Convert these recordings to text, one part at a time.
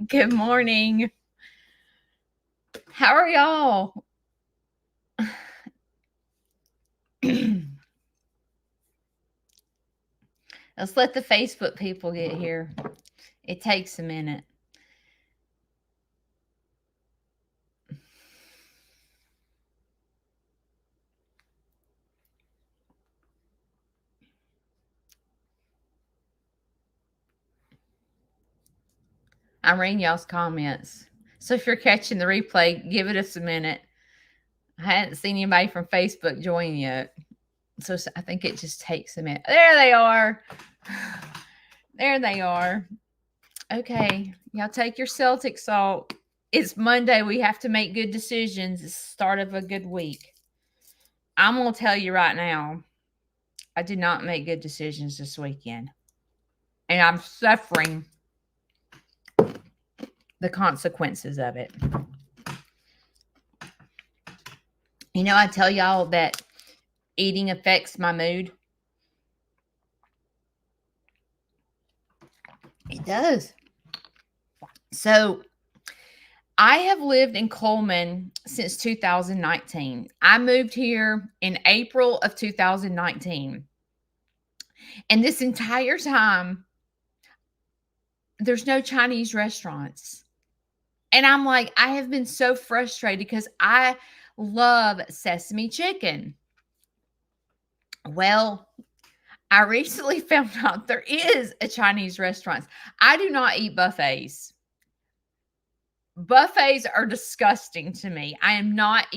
Good morning. How are y'all? Let's let the Facebook people get here. It takes a minute. I'm reading y'all's comments. So if you're catching the replay, give it us a minute. I hadn't seen anybody from Facebook join yet. So I think it just takes a minute. There they are. There they are. Okay. Y'all take your Celtic salt. It's Monday. We have to make good decisions. It's the start of a good week. I'm going to tell you right now, I did not make good decisions this weekend. And I'm suffering the consequences of it. You know, I tell y'all that eating affects my mood. It does. So I have lived in Coleman since 2019. I moved here in April of 2019. And this entire time, there's no Chinese restaurants. And I'm like, I have been so frustrated because I love sesame chicken. Well, I recently found out there is a Chinese restaurant. I do not eat buffets. Buffets are disgusting to me. I am not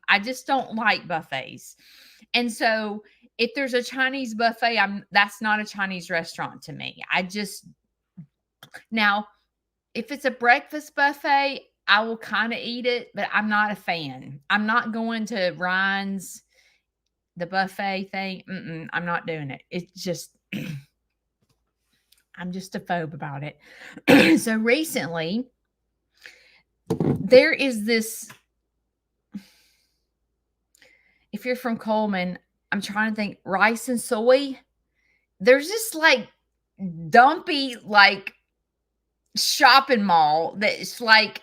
I just don't like buffets. And so if there's a Chinese buffet, that's not a Chinese restaurant to me. Now, if it's a breakfast buffet, I will kind of eat it, but I'm not a fan. I'm not going to Ryan's, the buffet thing. I'm not doing it. It's just, I'm just a phobe about it. So recently, there is this, if you're from Coleman, I'm trying to think, rice and soy. There's this like dumpy, like shopping mall that's like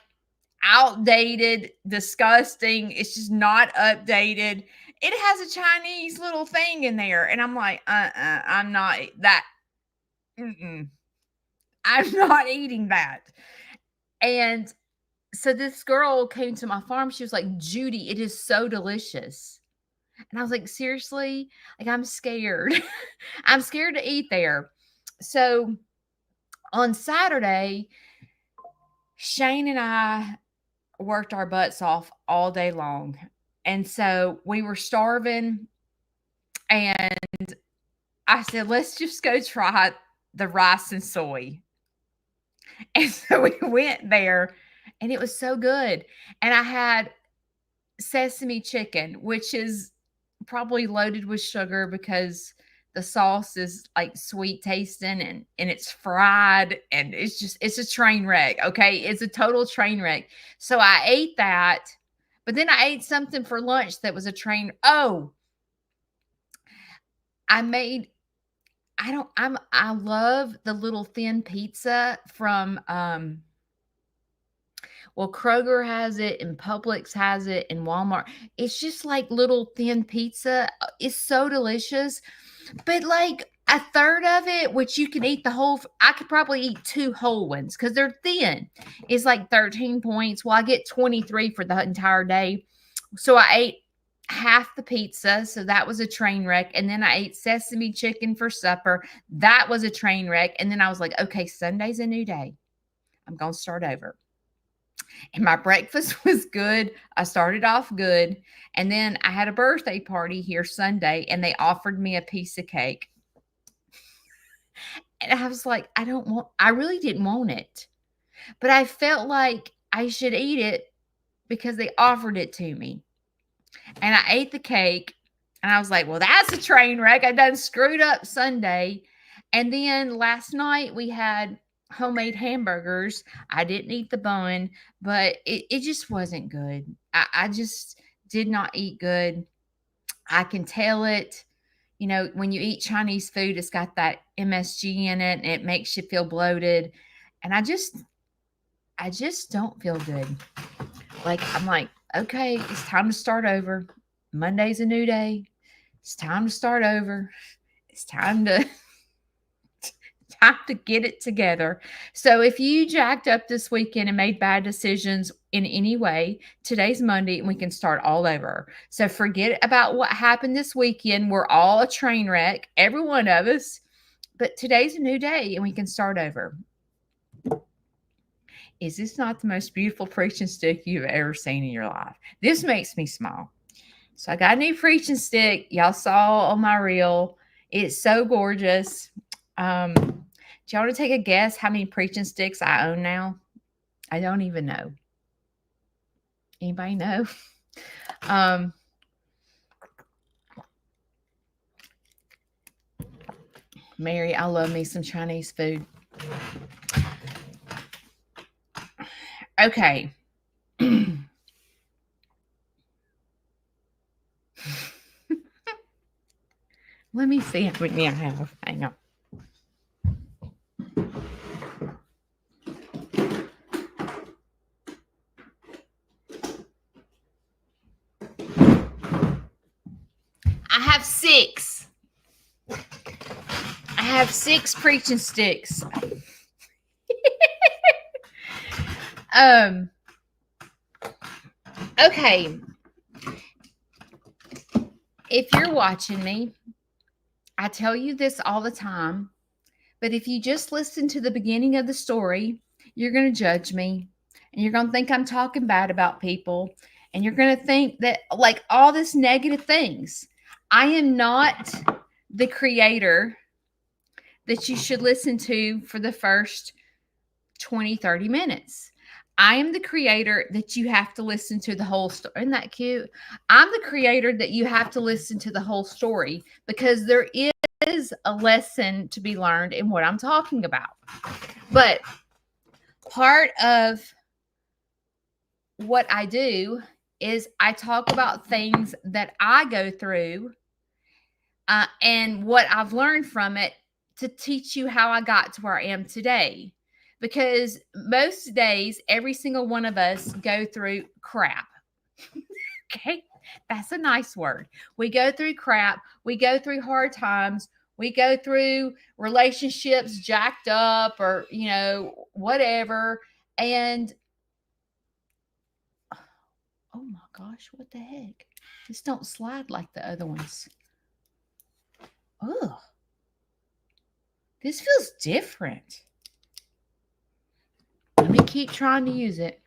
outdated, disgusting. It's just not updated. It has a Chinese little thing in there. And I'm like, I'm not that. I'm not eating that. And so this girl came to my farm. She was like, Judy, it is so delicious. And I was like, seriously? Like, I'm scared. I'm scared to eat there. So on Saturday, Shane and I worked our butts off all day long. And so we were starving. And I said, let's just go try the rice and soy. And so we went there and it was so good. And I had sesame chicken, which is probably loaded with sugar because the sauce is like sweet tasting and it's fried and it's a train wreck. Okay. It's a total train wreck. So I ate that, but then I ate something for lunch that was a train. Oh, I made, I love the little thin pizza from, well, Kroger has it and Publix has it and Walmart. It's just like little thin pizza. It's so delicious. But like a third of it, which you can eat I could probably eat 2 whole ones because they're thin. It's like 13 points. Well, I get 23 for the entire day. So I ate half the pizza. So that was a train wreck. And then I ate sesame chicken for supper. That was a train wreck. And then I was like, okay, Sunday's a new day. I'm going to start over. And my breakfast was good. I started off good. And then I had a birthday party here Sunday and they offered me a piece of cake. And I was like, I really didn't want it. But I felt like I should eat it because they offered it to me. And I ate the cake and I was like, well, that's a train wreck. I done screwed up Sunday. And then last night we had homemade hamburgers. I didn't eat the bun, but it just wasn't good. I just did not eat good. I can tell it. You know, when you eat Chinese food, it's got that MSG in it and it makes you feel bloated. And I just, I just don't feel good. Like, I'm like, okay, it's time to start over. Monday's a new day. It's time to start over. It's time to time to get it together. So if you jacked up this weekend and made bad decisions in any way, today's Monday and we can start all over. So forget about what happened this weekend. We're all a train wreck, every one of us. But today's a new day and we can start over. Is this not the most beautiful preaching stick you've ever seen in your life? This makes me smile. So I got a new preaching stick. Y'all saw on my reel. It's so gorgeous. Do y'all want to take a guess how many preaching sticks I own now? I don't even know. Anybody know? Mary, I love me some Chinese food. Okay. Let me see how many I have. Hang on. I have 6. I have 6 preaching sticks. Okay. If you're watching me, I tell you this all the time, but if you just listen to the beginning of the story, you're going to judge me and you're going to think I'm talking bad about people and you're going to think that like all this negative things. I am not the creator that you should listen to for the first 20, 30 minutes. I am the creator that you have to listen to the whole story. Isn't that cute? I'm the creator that you have to listen to the whole story because there is a lesson to be learned in what I'm talking about. But part of what I do is I talk about things that I go through and what I've learned from it to teach you how I got to where I am today. Because most days, every single one of us go through crap. Okay, that's a nice word. We go through crap. We go through hard times. We go through relationships jacked up or, whatever. And oh my gosh, what the heck? This don't slide like the other ones. Oh, this feels different. Let me keep trying to use it.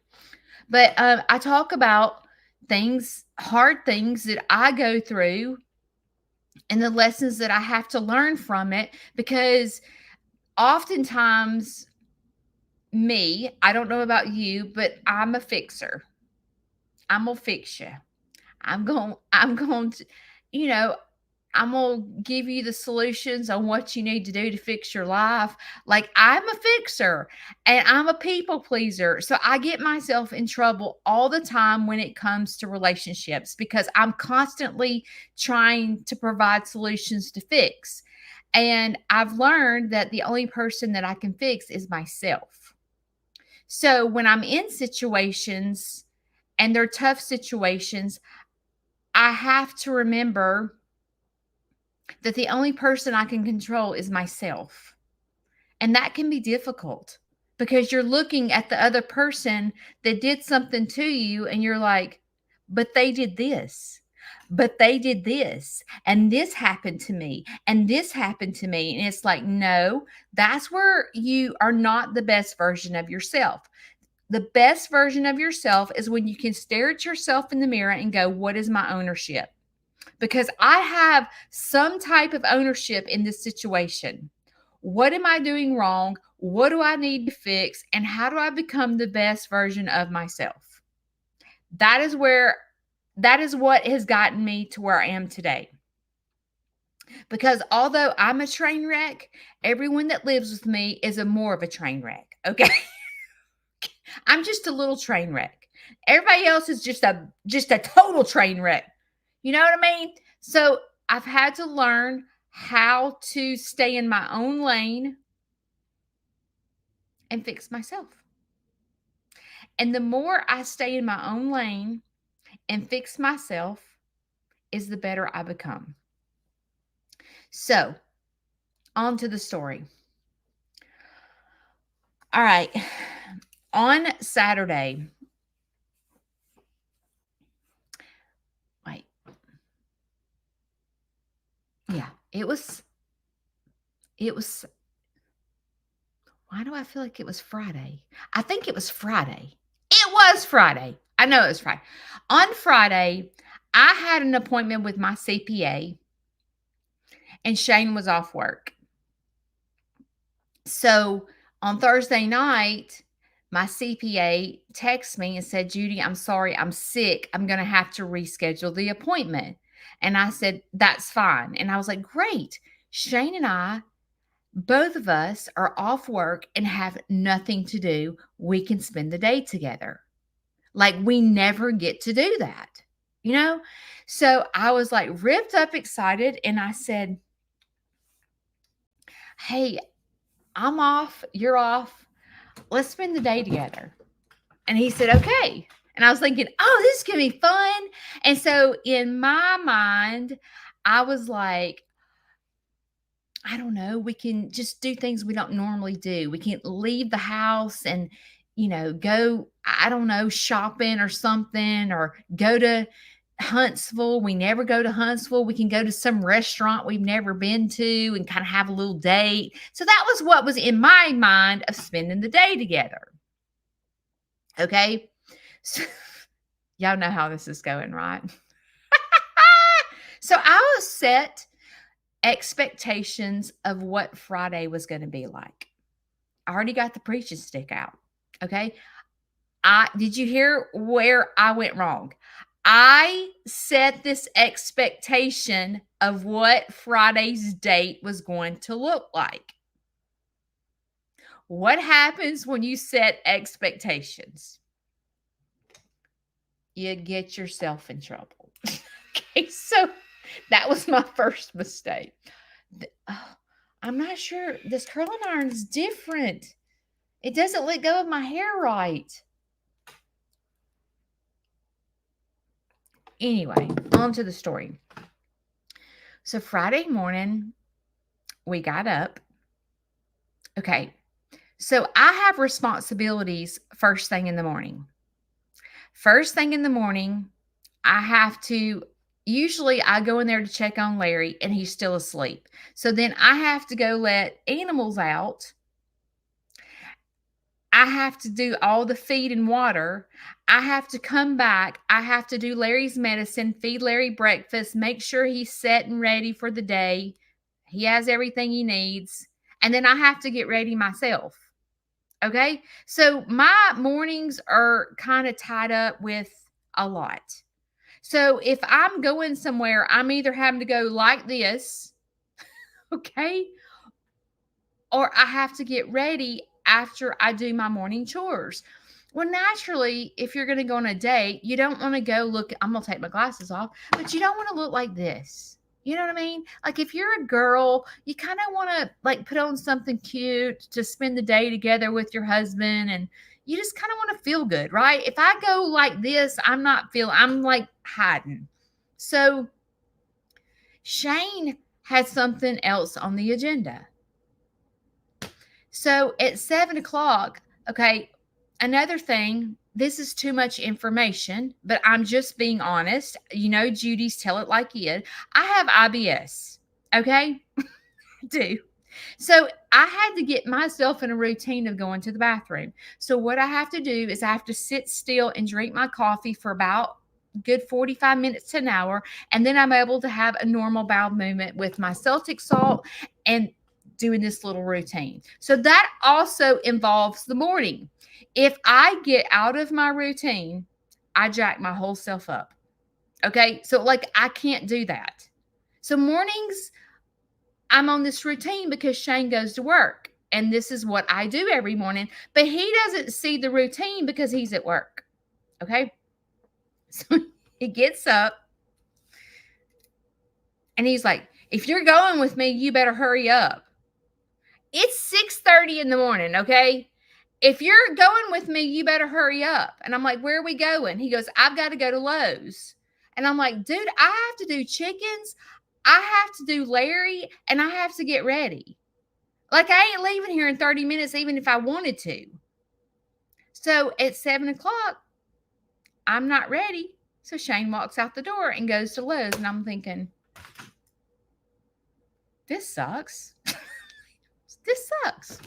But I talk about hard things that I go through and the lessons that I have to learn from it because oftentimes I don't know about you, but I'm a fixer. I'm gonna fix you. I'm going to, I'm going to give you the solutions on what you need to do to fix your life. Like I'm a fixer and I'm a people pleaser. So I get myself in trouble all the time when it comes to relationships because I'm constantly trying to provide solutions to fix. And I've learned that the only person that I can fix is myself. So when I'm in situations and they're tough situations, I have to remember that the only person I can control is myself. And that can be difficult because you're looking at the other person that did something to you and you're like, but they did this. But they did this. And this happened to me. And this happened to me. And it's like, no, that's where you are not the best version of yourself. The best version of yourself is when you can stare at yourself in the mirror and go, what is my ownership? Because I have some type of ownership in this situation. What am I doing wrong? What do I need to fix? And how do I become the best version of myself? That is what has gotten me to where I am today. Because although I'm a train wreck, everyone that lives with me is more of a train wreck. Okay. I'm just a little train wreck. Everybody else is just a total train wreck. You know what I mean? So I've had to learn how to stay in my own lane and fix myself. And the more I stay in my own lane and fix myself, is the better I become. So, on to the story. All right. On Saturday, wait, yeah, it was, why do I feel like it was Friday? I think it was Friday. It was Friday. I know it was Friday. On Friday, I had an appointment with my CPA and Shane was off work. So on Thursday night, my CPA texted me and said, Judy, I'm sorry, I'm sick. I'm going to have to reschedule the appointment. And I said, that's fine. And I was like, great. Shane and I, both of us are off work and have nothing to do. We can spend the day together. Like we never get to do that, you know? So I was like ripped up excited and I said, hey, I'm off, you're off. Let's spend the day together. And he said, okay. And I was thinking, oh, this is going to be fun. And so in my mind, I was like, I don't know, we can just do things we don't normally do. We can leave the house and, go, I don't know, shopping or something, or go to Huntsville. We never go to Huntsville. We can go to some restaurant we've never been to and kind of have a little date. So that was what was in my mind of spending the day together. Okay. So, y'all know how this is going, right? So I was set expectations of what Friday was going to be like. I already got the preaching stick out. Okay. Did you hear where I went wrong? I set this expectation of what Friday's date was going to look like. What happens when you set expectations? You get yourself in trouble. Okay, so that was my first mistake. I'm not sure. This curling iron is different. It doesn't let go of my hair right. Anyway, on to the story. So Friday morning, we got up. Okay, so I have responsibilities first thing in the morning. First thing in the morning, I have to, usually I go in there to check on Larry and he's still asleep. So then I have to go let animals out. I have to do all the feed and water. I have to come back. I have to do Larry's medicine, feed Larry breakfast, make sure he's set and ready for the day. He has everything he needs. And then I have to get ready myself. Okay. So my mornings are kind of tied up with a lot. So if I'm going somewhere, I'm either having to go like this, okay, or I have to get ready after I do my morning chores. Well, naturally, if you're going to go on a date, you don't want to go look, I'm going to take my glasses off, but you don't want to look like this. You know what I mean? Like if you're a girl, you kind of want to like put on something cute to spend the day together with your husband, and you just kind of want to feel good, right? If I go like this, I'm like hiding. So Shane had something else on the agenda. So at 7:00, okay, another thing, this is too much information, but I'm just being honest. Judy's tell it like it. I have IBS, okay? I do. So I had to get myself in a routine of going to the bathroom. So what I have to do is I have to sit still and drink my coffee for about good 45 minutes to an hour. And then I'm able to have a normal bowel movement with my Celtic salt and doing this little routine. So that also involves the morning. If I get out of my routine, I jack my whole self up. Okay. So like I can't do that. So mornings, I'm on this routine because Shane goes to work and this is what I do every morning, but he doesn't see the routine because he's at work. Okay. So he gets up and he's like, if you're going with me, you better hurry up. It's 6:30 in the morning. Okay. if you're going with me, you better hurry up. And I'm like, where are we going? He goes, I've got to go to Lowe's. And I'm like, dude, I have to do chickens. I have to do Larry, and I have to get ready. Like, I ain't leaving here in 30 minutes, even if I wanted to. So at 7:00, I'm not ready. So Shane walks out the door and goes to Lowe's. And I'm thinking, this sucks. This sucks.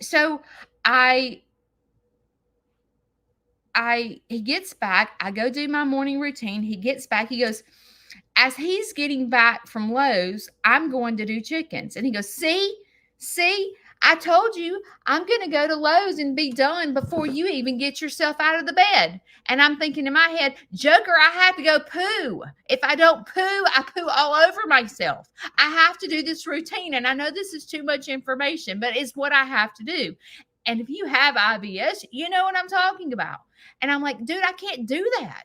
So he gets back. I go do my morning routine. He gets back. He goes, as he's getting back from Lowe's, I'm going to do chickens. And he goes, see, I told you I'm going to go to Lowe's and be done before you even get yourself out of the bed. And I'm thinking in my head, Joker, I have to go poo. If I don't poo, I poo all over myself. I have to do this routine. And I know this is too much information, but it's what I have to do. And if you have IBS, you know what I'm talking about. And I'm like, dude, I can't do that.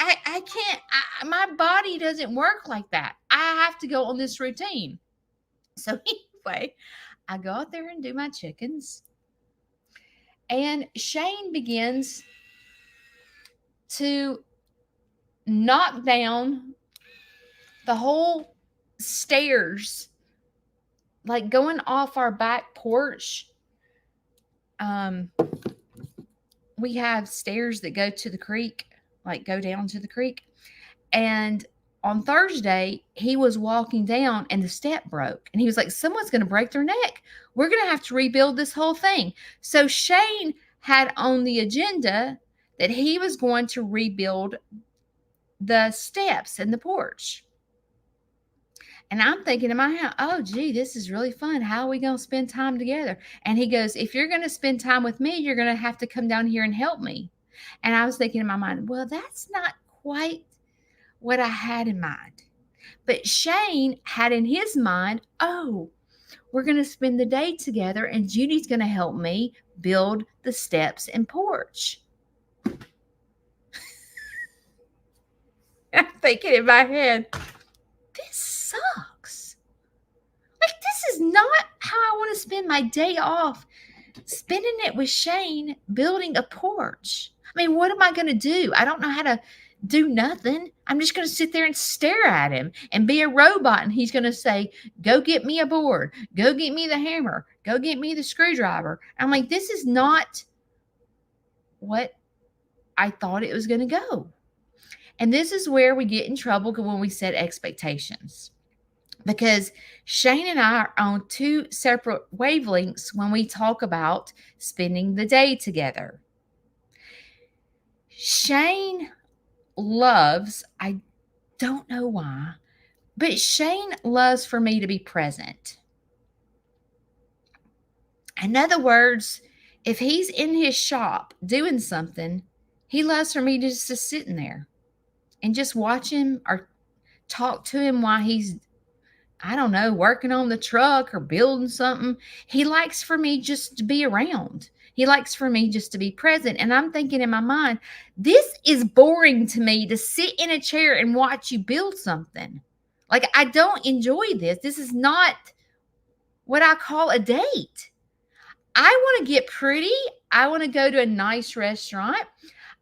I can't, my body doesn't work like that. I have to go on this routine. So anyway, I go out there and do my chickens. And Shane begins to knock down the whole stairs, like going off our back porch. We have stairs that go to the creek, like go down to the creek. And on Thursday, he was walking down and the step broke. And he was like, someone's going to break their neck. We're going to have to rebuild this whole thing. So Shane had on the agenda that he was going to rebuild the steps in the porch. And I'm thinking in my head, oh, gee, this is really fun. How are we going to spend time together? And he goes, if you're going to spend time with me, you're going to have to come down here and help me. And I was thinking in my mind, well, that's not quite what I had in mind. But Shane had in his mind, oh, we're going to spend the day together and Judy's going to help me build the steps and porch. I'm thinking in my head, this sucks. Like, this is not how I want to spend my day off, spending it with Shane building a porch. I mean, what am I going to do? I don't know how to do nothing. I'm just going to sit there and stare at him and be a robot. And he's going to say, go get me a board. Go get me the hammer. Go get me the screwdriver. I'm like, this is not what I thought it was going to go. And this is where we get in trouble when we set expectations. Because Shane and I are on two separate wavelengths when we talk about spending the day together. Shane loves, I don't know why, but Shane loves for me to be present. In other words, if he's in his shop doing something, he loves for me just to sit in there and just watch him or talk to him while he's, I don't know, working on the truck or building something. He likes for me just to be around. He likes for me just to be present. And I'm thinking in my mind, this is boring to me to sit in a chair and watch you build something. Like, I don't enjoy this. This is not what I call a date. I want to get pretty. I want to go to a nice restaurant.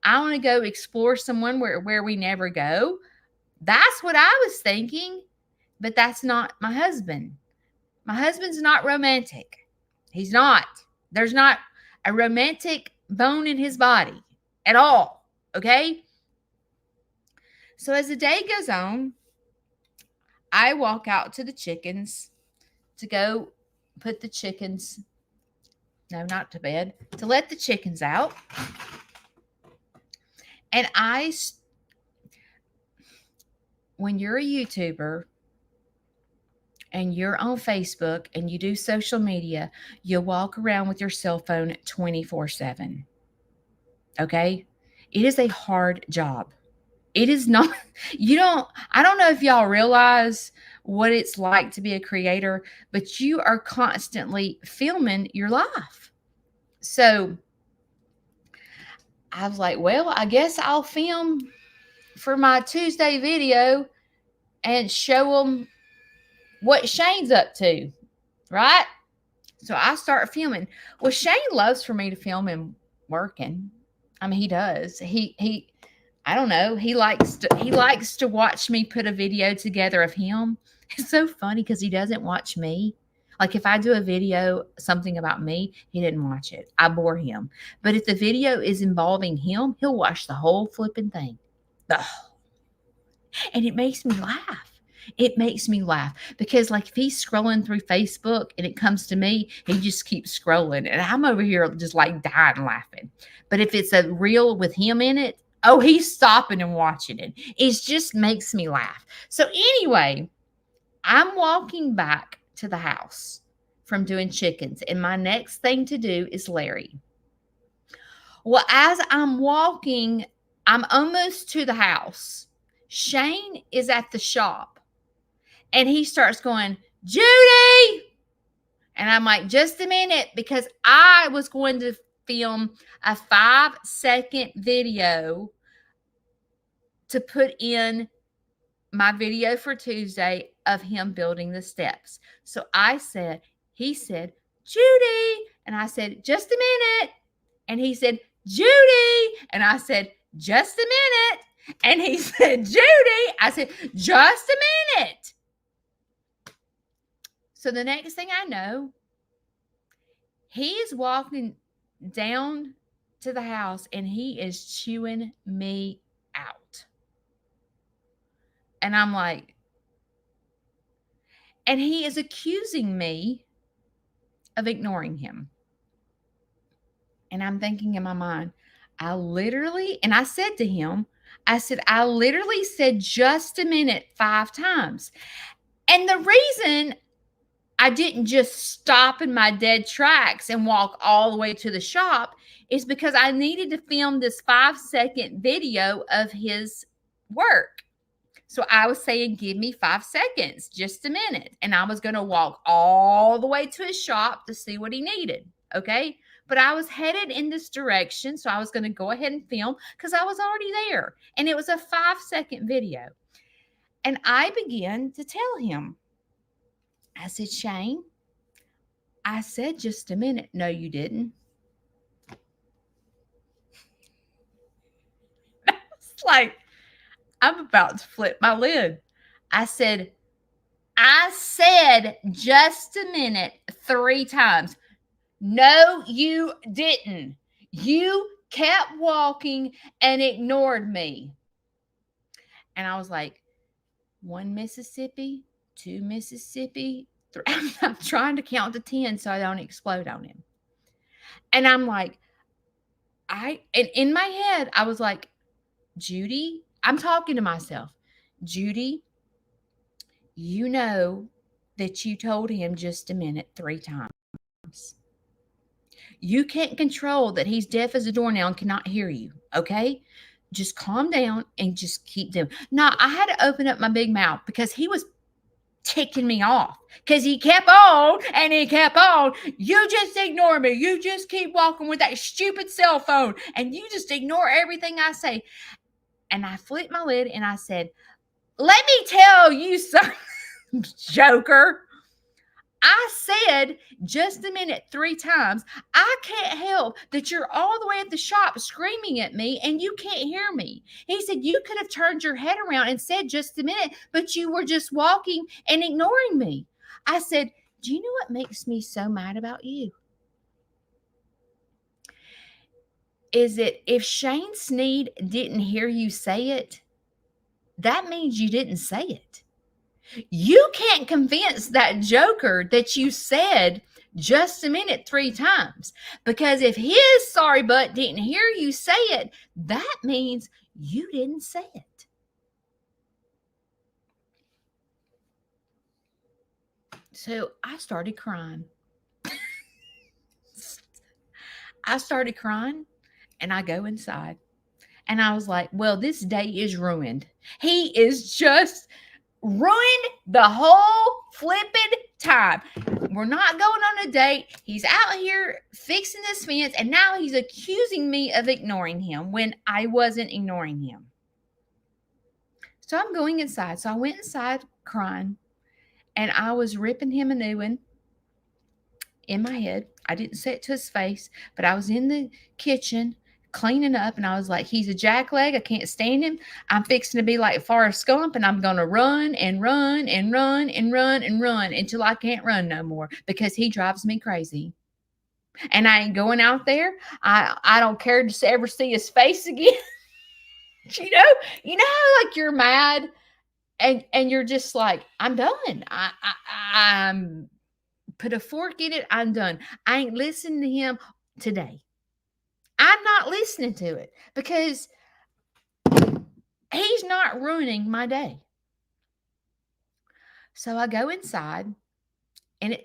I want to go explore somewhere where we never go. That's what I was thinking. But that's not my husband. My husband's not romantic. He's not. There's not a romantic bone in his body at all. Okay? So as the day goes on, I walk out to the chickens to go put the chickens, no, not to bed, to let the chickens out. And when you're a YouTuber, and you're on Facebook and you do social media, you walk around with your cell phone 24/7. Okay? It is a hard job. It is not, I don't know if y'all realize what it's like to be a creator, but you are constantly filming your life. So I was like, well, I guess I'll film for my Tuesday video and show them what Shane's up to, right? So I start filming. Well, Shane loves for me to film him working. I mean, he does. He I don't know. He likes to watch me put a video together of him. It's so funny because he doesn't watch me. Like if I do a video, something about me, he didn't watch it. I bore him. But if the video is involving him, he'll watch the whole flipping thing. The and it makes me laugh. It makes me laugh because, like, if he's scrolling through Facebook and it comes to me, he just keeps scrolling, and I'm over here just like dying laughing. But if it's a reel with him in it, oh, he's stopping and watching it. It just makes me laugh. So, anyway, I'm walking back to the house from doing chickens, and my next thing to do is Larry. Well, as I'm walking, I'm almost to the house. Shane is at the shop and he starts going, Judy. And I'm like, just a minute, because I was going to film a 5-second video to put in my video for Tuesday of him building the steps. So he said, Judy. And I said, just a minute. And he said, Judy. And I said, just a minute. And he said, Judy. I said, just a minute. So the next thing I know, he is walking down to the house and he is chewing me out. And I'm like, and he is accusing me of ignoring him. And I'm thinking in my mind, I said to him, I literally said just a minute 5 times. And the reason I didn't just stop in my dead tracks and walk all the way to the shop is because I needed to film this 5-second video of his work. So I was saying, give me 5 seconds, just a minute. And I was going to walk all the way to his shop to see what he needed. Okay. But I was headed in this direction. So I was going to go ahead and film because I was already there. And it was a 5-second video. And I began to tell him, I said, Shane, I said just a minute. No, you didn't. It's like, I'm about to flip my lid. I said just a minute 3 times. No, you didn't. You kept walking and ignored me. And I was like, 1 Mississippi, 2 Mississippi, 3. I'm trying to count to 10 so I don't explode on him. And I'm like, and in my head, I was like, Judy, I'm talking to myself. Judy, you know that you told him just a minute 3 times. You can't control that he's deaf as a doornail and cannot hear you, okay? Just calm down and just keep doing. Now, I had to open up my big mouth because he was ticking me off because he kept on and he kept on. You just ignore me. You just keep walking with that stupid cell phone and you just ignore everything I say. And I flipped my lid and I said, let me tell you something, Joker. I said just a minute 3 times. I can't help that you're all the way at the shop screaming at me and you can't hear me. He said, you could have turned your head around and said just a minute, but you were just walking and ignoring me. I said, do you know what makes me so mad about you? Is that if Shane Sneed didn't hear you say it, that means you didn't say it. You can't convince that joker that you said just a minute 3 times, because if his sorry butt didn't hear you say it, that means you didn't say it. So I started crying. And I go inside and I was like, well, this day is ruined. He is just ruined the whole flipping time. We're not going on a date. He's out here fixing this fence, and now he's accusing me of ignoring him when I wasn't ignoring him. So I'm going inside. So I went inside crying, and I was ripping him a new one. in my head. I didn't say it to his face, but I was in the kitchen cleaning up and I was like, he's a jackleg. I can't stand him. I'm fixing to be like Forrest Gump and I'm going to run and run and run and run and run until I can't run no more because he drives me crazy. And I ain't going out there. I don't care to ever see his face again. you know, you know how like you're mad and you're just like, I'm done. I'm put a fork in it. I'm done. I ain't listening to him today. I'm not listening to it because he's not ruining my day. So I go inside and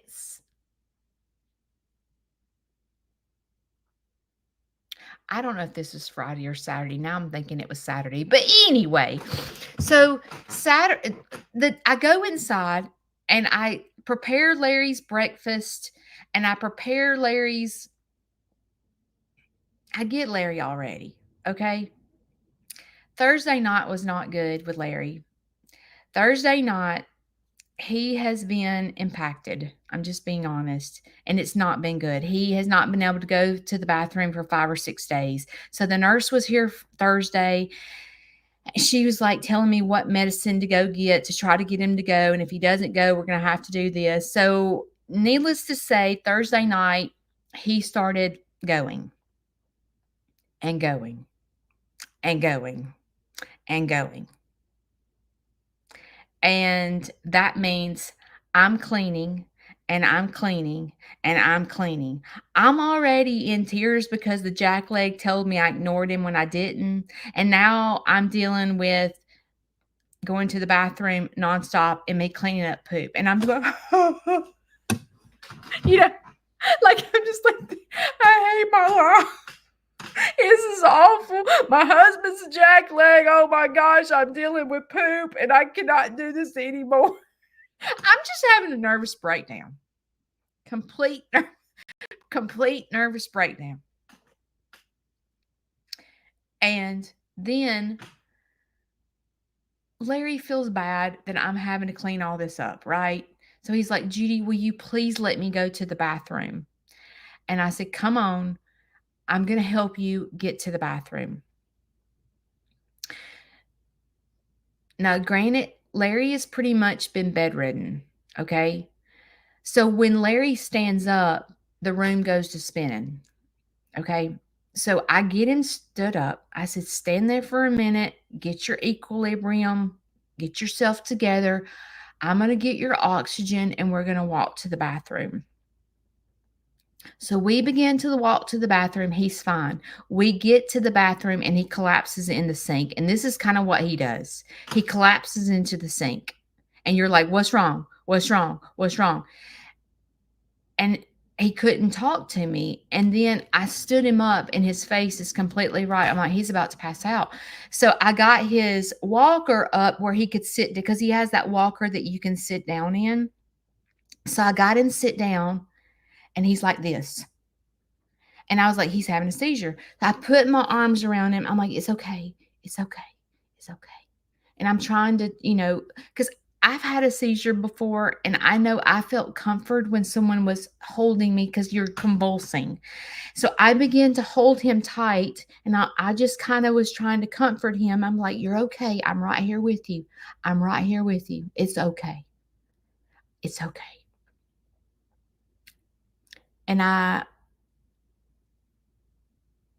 I don't know if this was Friday or Saturday. Now I'm thinking it was Saturday. But anyway, so Saturday, I go inside and I prepare Larry's breakfast and I prepare I get Larry all ready. Okay. Thursday night was not good with Larry. Thursday night, he has been impacted. I'm just being honest. And it's not been good. He has not been able to go to the bathroom for 5 or 6 days. So the nurse was here Thursday. She was like telling me what medicine to go get to try to get him to go. And if he doesn't go, we're going to have to do this. So, needless to say, Thursday night, he started going and going and going and going. And that means I'm cleaning and I'm cleaning and I'm cleaning. I'm already in tears because the jackleg told me I ignored him when I didn't. And now I'm dealing with going to the bathroom nonstop and me cleaning up poop. And I'm going, you know, like I'm just like, I hate my life. This is awful. My husband's a jackleg. Oh my gosh, I'm dealing with poop and I cannot do this anymore. I'm just having a nervous breakdown. Complete nervous breakdown. And then Larry feels bad that I'm having to clean all this up, right? So he's like, Judy, will you please let me go to the bathroom? And I said, come on, I'm going to help you get to the bathroom. Now, granted, Larry has pretty much been bedridden, okay? So when Larry stands up, the room goes to spinning, okay? So I get him stood up. I said, stand there for a minute, get your equilibrium, get yourself together. I'm going to get your oxygen and we're going to walk to the bathroom. So we begin to walk to the bathroom. He's fine. We get to the bathroom and he collapses in the sink. And this is kind of what he does. He collapses into the sink. And you're like, what's wrong? What's wrong? What's wrong? And he couldn't talk to me. And then I stood him up and his face is completely right. I'm like, he's about to pass out. So I got his walker up where he could sit because he has that walker that you can sit down in. So I got him sit down and he's like this. And I was like, he's having a seizure. So I put my arms around him. I'm like, it's okay. It's okay. It's okay. And I'm trying to, because I've had a seizure before and I know I felt comfort when someone was holding me because you're convulsing. So I began to hold him tight and I just kind of was trying to comfort him. I'm like, you're okay. I'm right here with you. I'm right here with you. It's okay. It's okay. And I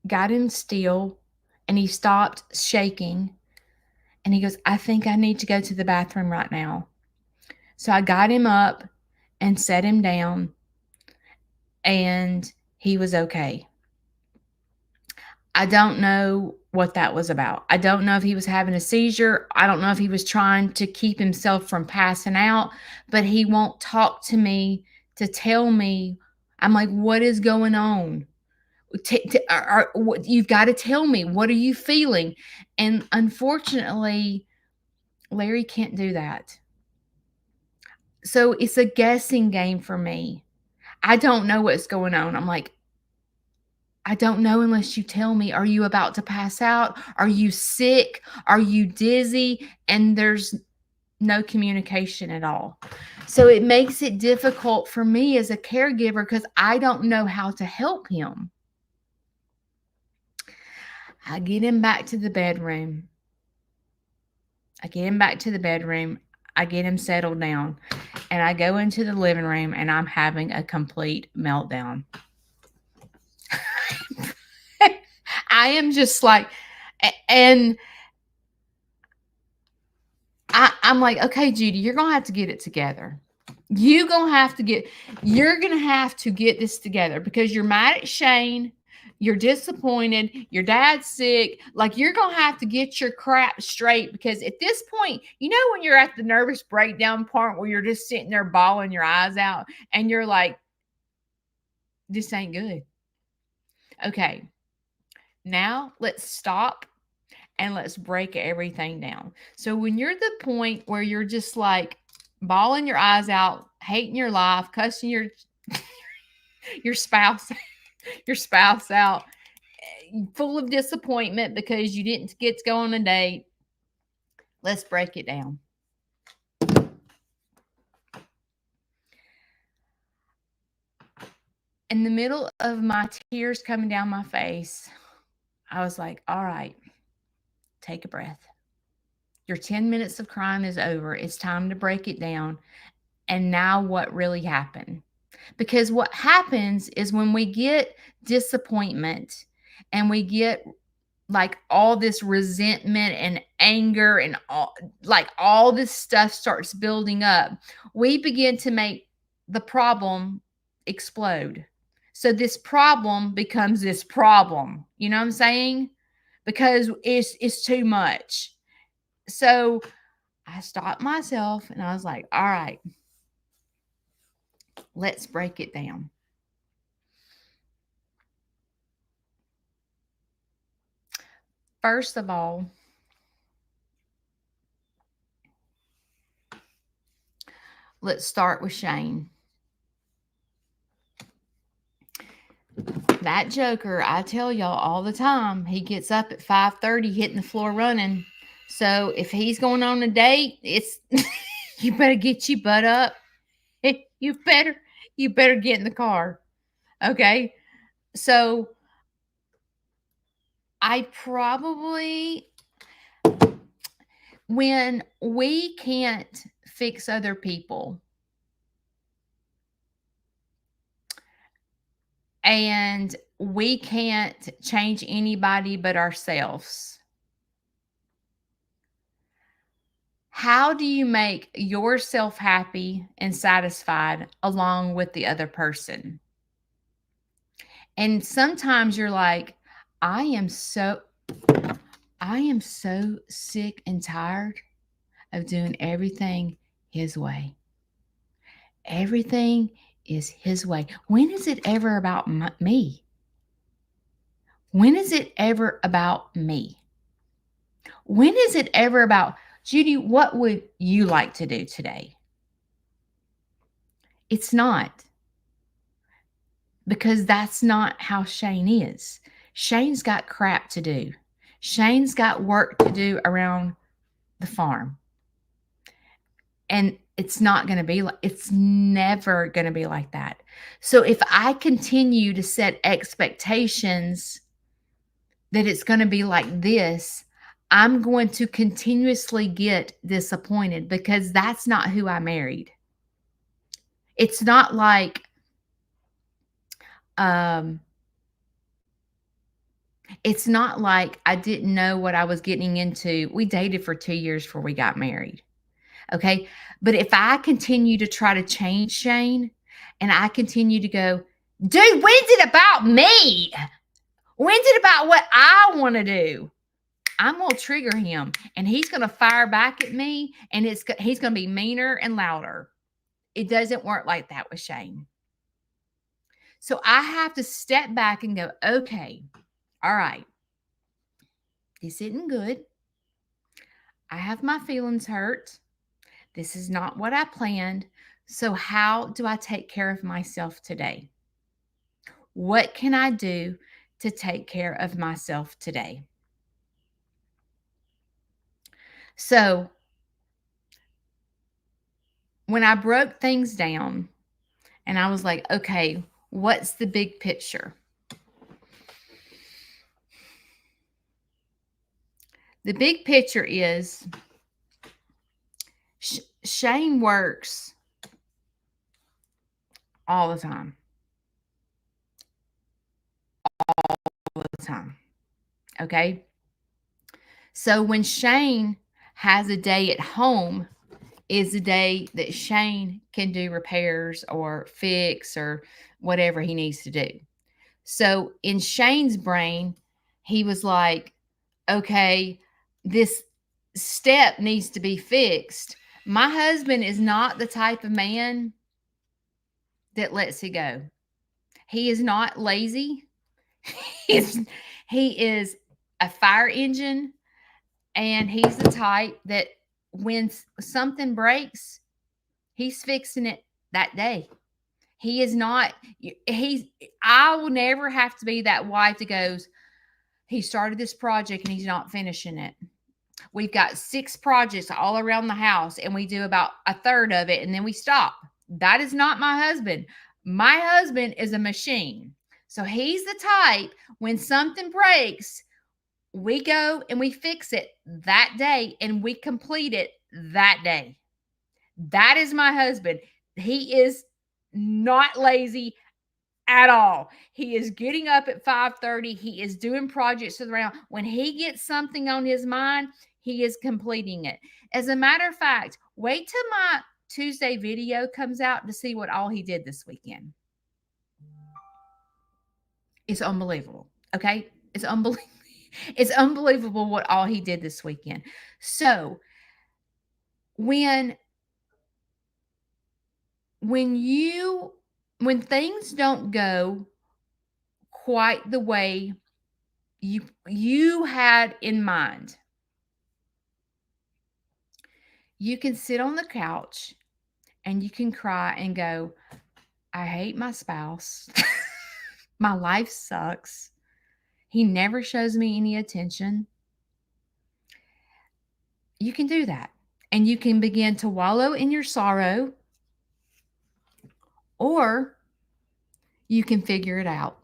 got him still and he stopped shaking. And he goes, I think I need to go to the bathroom right now. So I got him up and set him down and he was okay. I don't know what that was about. I don't know if he was having a seizure. I don't know if he was trying to keep himself from passing out, but he won't talk to me to tell me. I'm like, what is going on? You've got to tell me. What are you feeling? And unfortunately, Larry can't do that. So it's a guessing game for me. I don't know what's going on. I'm like, I don't know unless you tell me. Are you about to pass out? Are you sick? Are you dizzy? And there's no communication at all. So it makes it difficult for me as a caregiver because I don't know how to help him. I get him back to the bedroom. I get him back to the bedroom. I get him settled down. And I go into the living room and I'm having a complete meltdown. I am just like, and I'm like, okay, Judy, you're going to have to get it together. You're going to have to get this together because you're mad at Shane. You're disappointed. Your dad's sick. Like, you're going to have to get your crap straight because at this point, you know, when you're at the nervous breakdown part where you're just sitting there bawling your eyes out and you're like, this ain't good. Okay, now let's stop and let's break everything down. So when you're at the point where you're just like bawling your eyes out, hating your life, cussing your spouse out, full of disappointment because you didn't get to go on a date, let's break it down. In the middle of my tears coming down my face, I was like, all right, take a breath. Your 10 minutes of crying is over. It's time to break it down. And now what really happened? Because what happens is when we get disappointment and we get like all this resentment and anger and all this stuff starts building up, we begin to make the problem explode. So this problem becomes this problem. You know what I'm saying? Because it's too much. So I stopped myself and I was like, all right, let's break it down. First of all, let's start with Shane. That joker, I tell y'all all the time, he gets up at 5:30 hitting the floor running. So if he's going on a date, it's you better get your butt up. You better get in the car. Okay? So I probably when we can't fix other people and we can't change anybody but ourselves, how do you make yourself happy and satisfied along with the other person? And sometimes you're like, I am so sick and tired of doing everything his way. Everything is his way. When is it ever about me? When is it ever about me? When is it ever about, Judy, what would you like to do today? It's not. Because that's not how Shane is. Shane's got crap to do. Shane's got work to do around the farm. And it's not going to be like, it's never going to be like that. So if I continue to set expectations that it's going to be like this, I'm going to continuously get disappointed because that's not who I married. It's not like, it's not like I didn't know what I was getting into. We dated for 2 years before we got married. Okay. But if I continue to try to change Shane and I continue to go, dude, when's it about me? When's it about what I want to do? I'm going to trigger him and he's going to fire back at me and he's going to be meaner and louder. It doesn't work like that with Shane. So I have to step back and go, okay, all right, this isn't good. I have my feelings hurt. This is not what I planned. So how do I take care of myself today? What can I do to take care of myself today? So when I broke things down and I was like, okay, what's the big picture? The big picture is Shane works all the time. All the time. Okay. So when Shane has a day at home, is the day that Shane can do repairs or fix or whatever he needs to do. So in Shane's brain, he was like, okay, this step needs to be fixed. My husband is not the type of man that lets it go. He is not lazy. He is a fire engine, and he's the type that when something breaks, he's fixing it that day. He is not, he's, I will never have to be that wife that goes, he started this project and he's not finishing it. We've got 6 projects all around the house and we do about a third of it and then we stop. That is not my husband. My husband is a machine. So he's the type when something breaks, we go and we fix it that day and we complete it that day. That is my husband. He is not lazy at all. He is getting up at 5:30. He is doing projects around. When he gets something on his mind, he is completing it. As a matter of fact, wait till my Tuesday video comes out to see what all he did this weekend. It's unbelievable. Okay? It's unbelievable. It's unbelievable what all he did this weekend. So, when when you when things don't go quite the way you had in mind, you can sit on the couch and you can cry and go, I hate my spouse. My life sucks. He never shows me any attention. You can do that. And you can begin to wallow in your sorrow, or you can figure it out.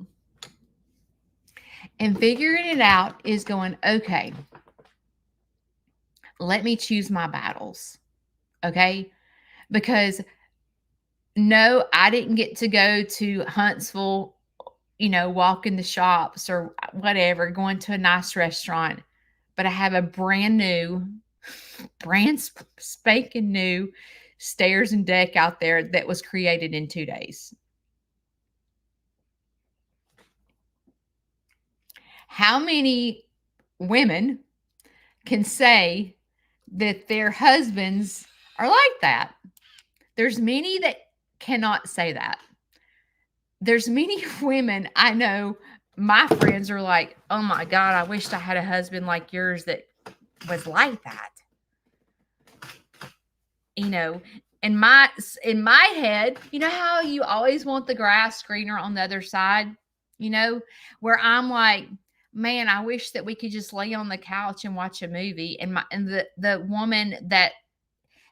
And figuring it out is going, okay, let me choose my battles. Okay. Because no, I didn't get to go to Huntsville, walk in the shops or whatever, going to a nice restaurant. But I have a brand spanking new stairs and deck out there that was created in 2 days. How many women can say that their husbands are like that? There's many that cannot say that. There's many women I know, my friends are like, oh my God, I wished I had a husband like yours that was like that. In my head, you know how you always want the grass greener on the other side, where I'm like, man, I wish that we could just lay on the couch and watch a movie. And the woman that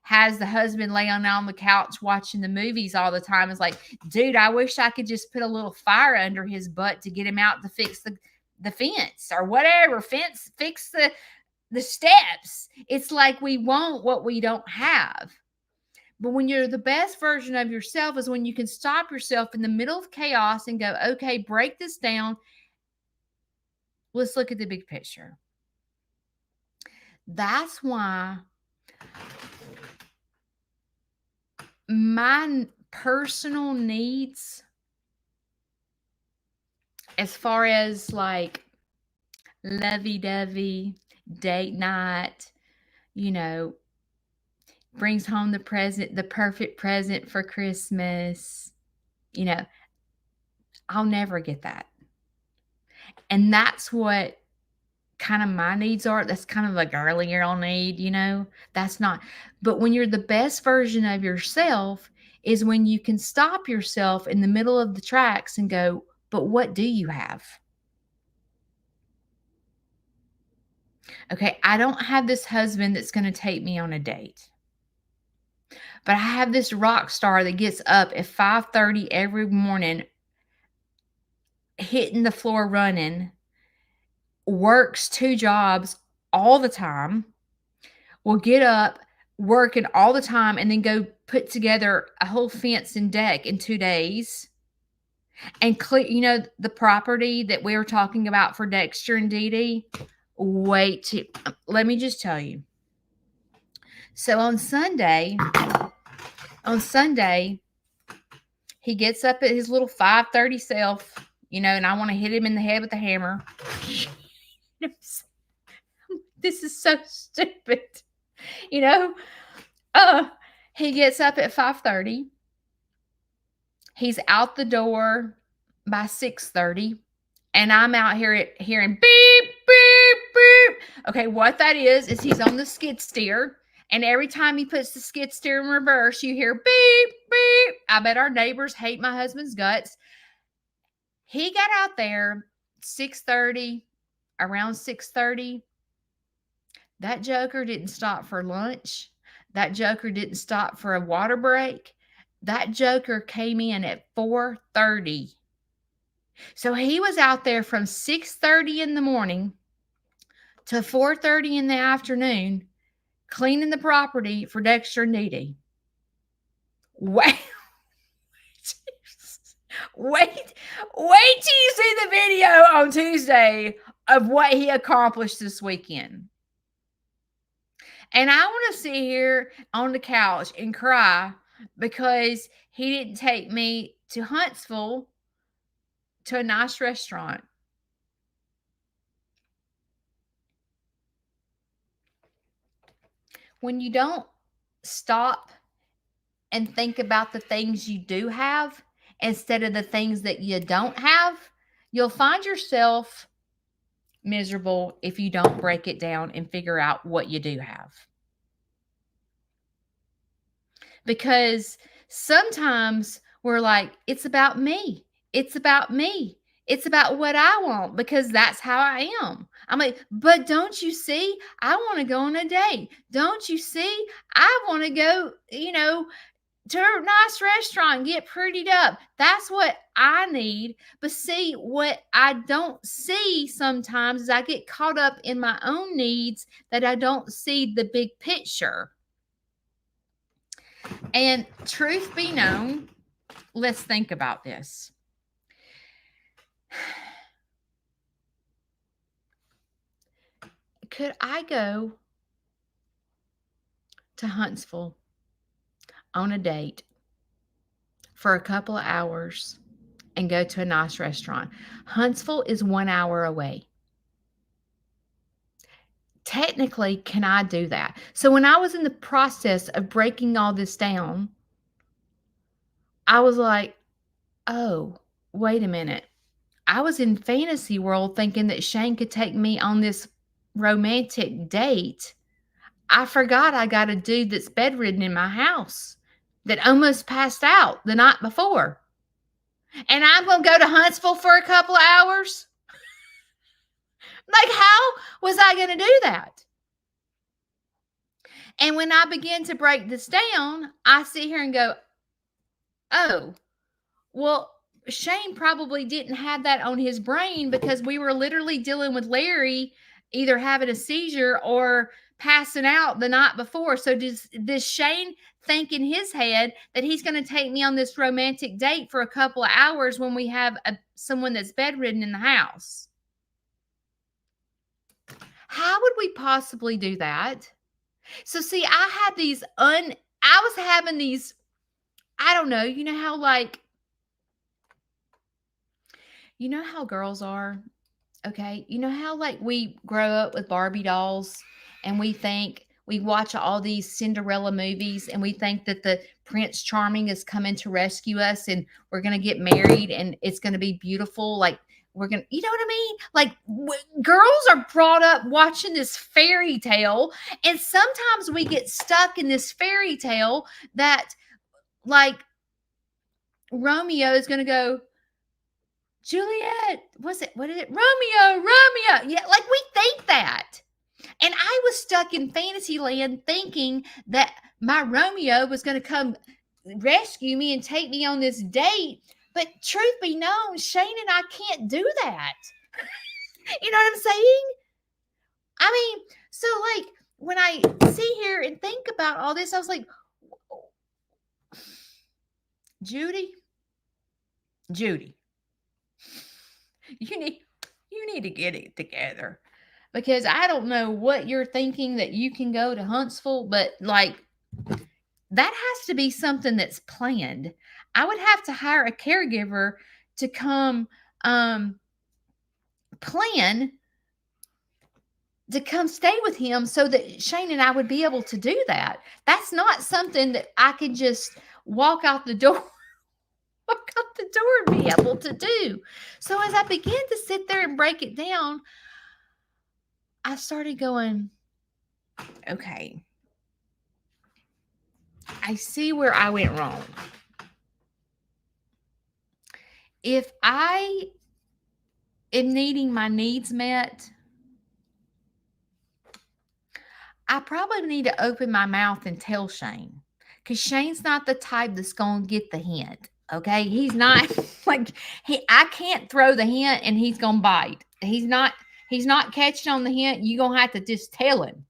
has the husband laying on the couch watching the movies all the time is like, dude, I wish I could just put a little fire under his butt to get him out to fix the fence or whatever, fix the steps. It's like we want what we don't have. But when you're the best version of yourself is when you can stop yourself in the middle of chaos and go, okay, break this down. Let's look at the big picture. That's why my personal needs, as far as like lovey-dovey, date night, brings home the perfect present for Christmas, I'll never get that. And that's what kind of my needs are. That's kind of a girly girl need, that's not. But when you're the best version of yourself is when you can stop yourself in the middle of the tracks and go, but what do you have? Okay, I don't have this husband that's going to take me on a date. But I have this rock star that gets up at 5:30 every morning, hitting the floor running, works 2 jobs all the time, will get up, working all the time, and then go put together a whole fence and deck in 2 days, and the property that we were talking about for Dexter and Dee Dee? Wait till let me just tell you. So on Sunday, he gets up at his little 5:30 self, and I wanna hit him in the head with a hammer. This is so stupid, you know? He gets up at 5:30. He's out the door by 6:30, and I'm out here hearing beep, beep, beep. Okay, what that is he's on the skid steer, and every time he puts the skid steer in reverse, you hear beep, beep. I bet our neighbors hate my husband's guts. He got out there 6:30, around 6:30. That joker didn't stop for lunch. That joker didn't stop for a water break. That joker came in at 4:30. So he was out there from 6:30 in the morning to 4:30 in the afternoon cleaning the property for Dexter and Dee Dee. Wait, wait till you see the video on Tuesday of what he accomplished this weekend. And I want to sit here on the couch and cry because he didn't take me to Huntsville to a nice restaurant. When you don't stop and think about the things you do have instead of the things that you don't have, you'll find yourself miserable if you don't break it down and figure out what you do have. Because sometimes we're like, it's about me. It's about me. It's about what I want because that's how I am. I'm like, but don't you see? I want to go on a date. Don't you see? I want to go, to a nice restaurant, get prettied up. That's what I need. But see, what I don't see sometimes is I get caught up in my own needs that I don't see the big picture. And truth be known, let's think about this. Could I go to Huntsville on a date for a couple of hours and go to a nice restaurant? Huntsville is 1 hour away. Technically, can I do that? So when I was in the process of breaking all this down, I was like, oh, wait a minute. I was in fantasy world thinking that Shane could take me on this romantic date. I forgot I got a dude that's bedridden in my house that almost passed out the night before. And I'm going to go to Huntsville for a couple of hours? Like, how was I going to do that? And when I begin to break this down, I sit here and go, oh, well, Shane probably didn't have that on his brain because we were literally dealing with Larry either having a seizure or passing out the night before. So does Shane think in his head that he's going to take me on this romantic date for a couple of hours when we have someone that's bedridden in the house? How would we possibly do that? So see, I was having these, I don't know, you know how girls are? Okay. You know how we grow up with Barbie dolls and we watch all these Cinderella movies and we think that the Prince Charming is coming to rescue us and we're going to get married and it's going to be beautiful. Like we're going to, you know what I mean? Like girls are brought up watching this fairy tale and sometimes we get stuck in this fairy tale that like Romeo is going to go, Juliet, what is it? Romeo. Yeah, like we think that. And I was stuck in fantasy land thinking that my Romeo was going to come rescue me and take me on this date. But truth be known, Shane and I can't do that. You know what I'm saying? I mean, so like when I sit here and think about all this, I was like, Judy, Judy, you need to get it together. Because I don't know what you're thinking that you can go to Huntsville, but like that has to be something that's planned. I would have to hire a caregiver to come plan to come stay with him so that Shane and I would be able to do that. That's not something that I could just walk out the door, walk out the door and be able to do. So as I began to sit there and break it down, I started going, okay, I see where I went wrong. If I am needing my needs met, I probably need to open my mouth and tell Shane, because Shane's not the type that's going to get the hint. Okay. He's not like, I can't throw the hint and he's going to bite. He's not catching on the hint. You're going to have to just tell him,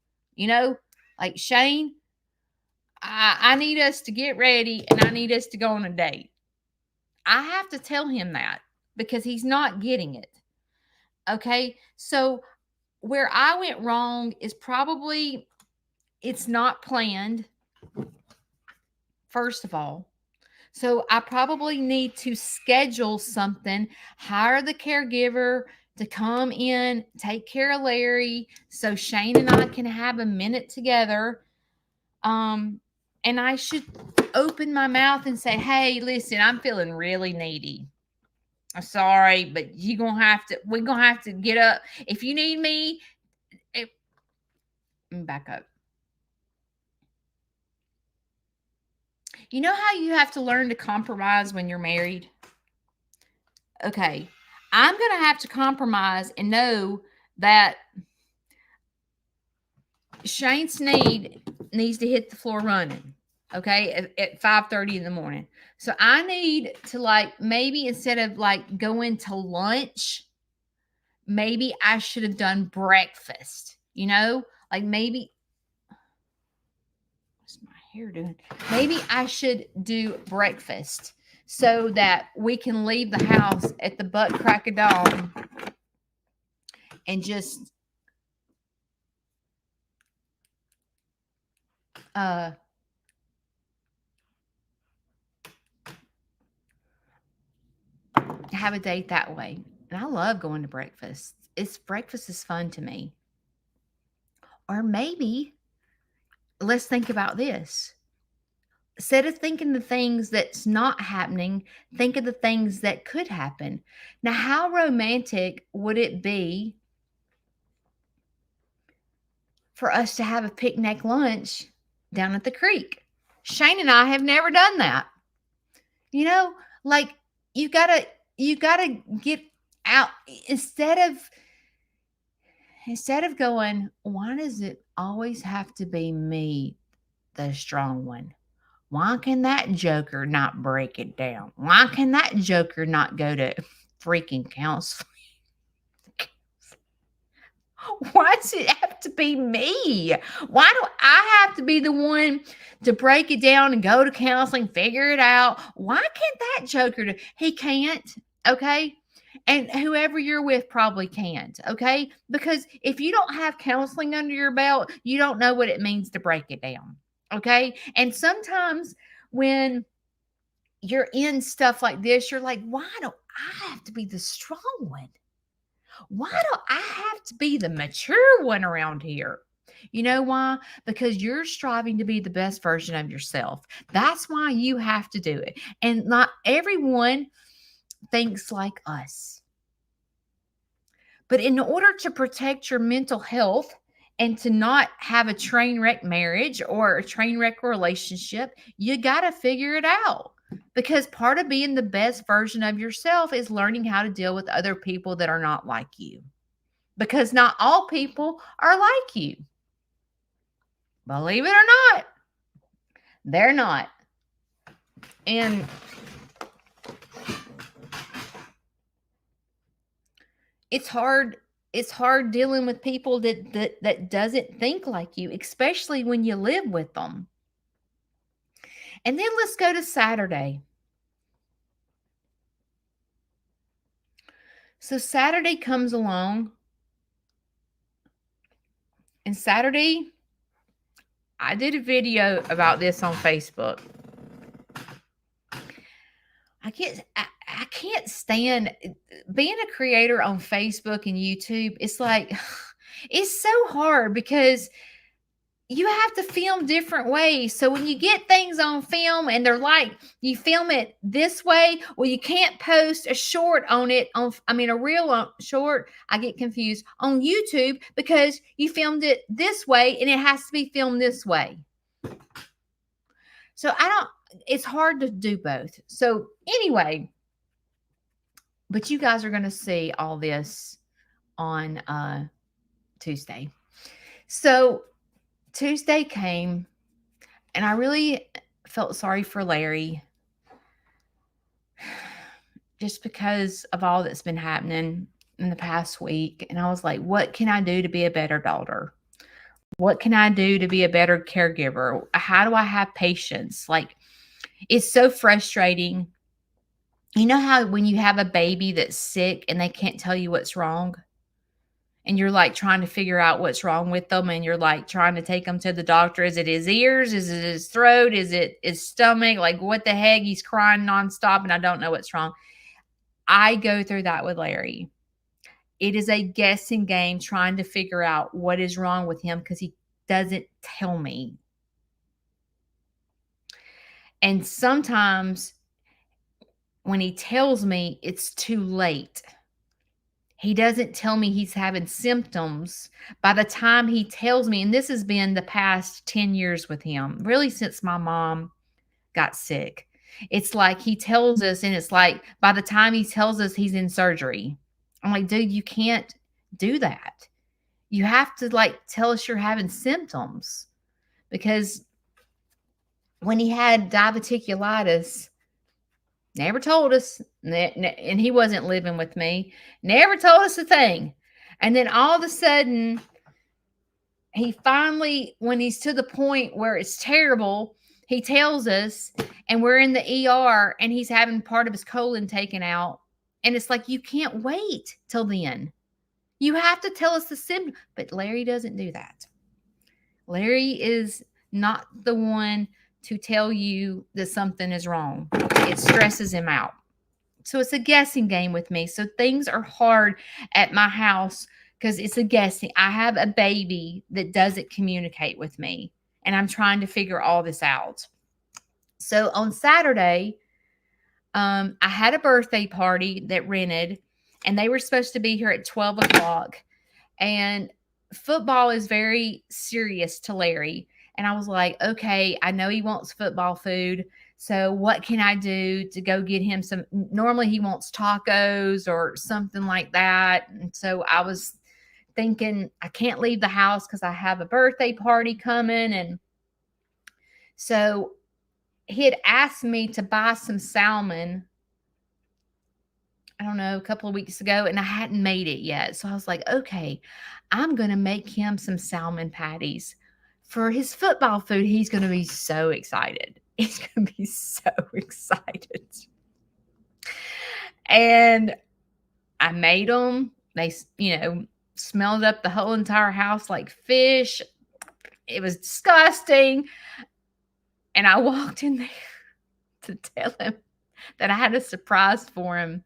like Shane, I need us to get ready and I need us to go on a date. I have to tell him that because he's not getting it. Okay. So where I went wrong is probably it's not planned, first of all. So I probably need to schedule something, hire the caregiver to come in, take care of Larry so Shane and I can have a minute together. And I should open my mouth and say, hey, listen, I'm feeling really needy. I'm sorry, but we're going to have to get up. If you need me, back up. You know how you have to learn to compromise when you're married? Okay. I'm going to have to compromise and know that Shane Sneed needs to hit the floor running. Okay. At 5:30 in the morning. So I need to like, maybe instead of like going to lunch, maybe I should have done breakfast, like maybe what's my hair doing? Maybe I should do breakfast so that we can leave the house at the butt crack of dawn and just have a date that way. And I love going to breakfast. Breakfast is fun to me. Or maybe let's think about this. Instead of thinking the things that's not happening, think of the things that could happen. Now, how romantic would it be for us to have a picnic lunch down at the creek? Shane and I have never done that. Like you gotta get out instead of going, why does it always have to be me, the strong one? Why can that joker not break it down? Why can that joker not go to freaking counseling? Why does it have to be me? Why do I have to be the one to break it down and go to counseling, figure it out? Why can't that joker do? He can't, okay? And whoever you're with probably can't, okay? Because if you don't have counseling under your belt, you don't know what it means to break it down, okay? And sometimes when you're in stuff like this, you're like, why do I have to be the strong one? Why do I have to be the mature one around here? You know why? Because you're striving to be the best version of yourself. That's why you have to do it. And not everyone thinks like us. But in order to protect your mental health and to not have a train wreck marriage or a train wreck relationship, you got to figure it out. Because part of being the best version of yourself is learning how to deal with other people that are not like you. Because not all people are like you. Believe it or not. They're not. And it's hard. It's hard dealing with people that doesn't think like you, especially when you live with them. And then let's go to Saturday. So Saturday comes along, and Saturday, I did a video about this on Facebook. I can't stand being a creator on Facebook and YouTube. It's like it's so hard because you have to film different ways. So when you get things on film and they're like, you film it this way, well, you can't post a short on it a reel short. I get confused on YouTube because you filmed it this way and it has to be filmed this way. So it's hard to do both. So anyway, but you guys are going to see all this on Tuesday. So Tuesday came, and I really felt sorry for Larry just because of all that's been happening in the past week. And I was like, what can I do to be a better daughter? What can I do to be a better caregiver? How do I have patience? Like, it's so frustrating. You know how when you have a baby that's sick and they can't tell you what's wrong? And you're like trying to figure out what's wrong with them. And you're like trying to take them to the doctor. Is it his ears? Is it his throat? Is it his stomach? Like, what the heck? He's crying nonstop and I don't know what's wrong. I go through that with Larry. It is a guessing game trying to figure out what is wrong with him because he doesn't tell me. And sometimes when he tells me, it's too late. He doesn't tell me he's having symptoms. By the time he tells me, and this has been the past 10 years with him, really since my mom got sick. It's like he tells us, and it's like by the time he tells us he's in surgery, I'm like, dude, you can't do that. You have to like tell us you're having symptoms. Because when he had diverticulitis, never told us, and he wasn't living with me, never told us a thing. And then all of a sudden, he finally, when he's to the point where it's terrible, he tells us, and we're in the ER, and he's having part of his colon taken out. And it's like, you can't wait till then. You have to tell us the symptoms. But Larry doesn't do that. Larry is not the one to tell you that something is wrong. It stresses him out. So it's a guessing game with me. So things are hard at my house because it's a guessing. I have a baby that doesn't communicate with me, and I'm trying to figure all this out. So on Saturday, I had a birthday party that rented, and they were supposed to be here at 12 o'clock. And football is very serious to Larry. And I was like, okay, I know he wants football food. So what can I do to go get him some? Normally he wants tacos or something like that. And so I was thinking I can't leave the house because I have a birthday party coming. And so he had asked me to buy some salmon, I don't know, a couple of weeks ago, and I hadn't made it yet. So I was like, okay, I'm going to make him some salmon patties for his football food. He's going to be so excited. He's going to be so excited. And I made them. They, smelled up the whole entire house like fish. It was disgusting. And I walked in there to tell him that I had a surprise for him.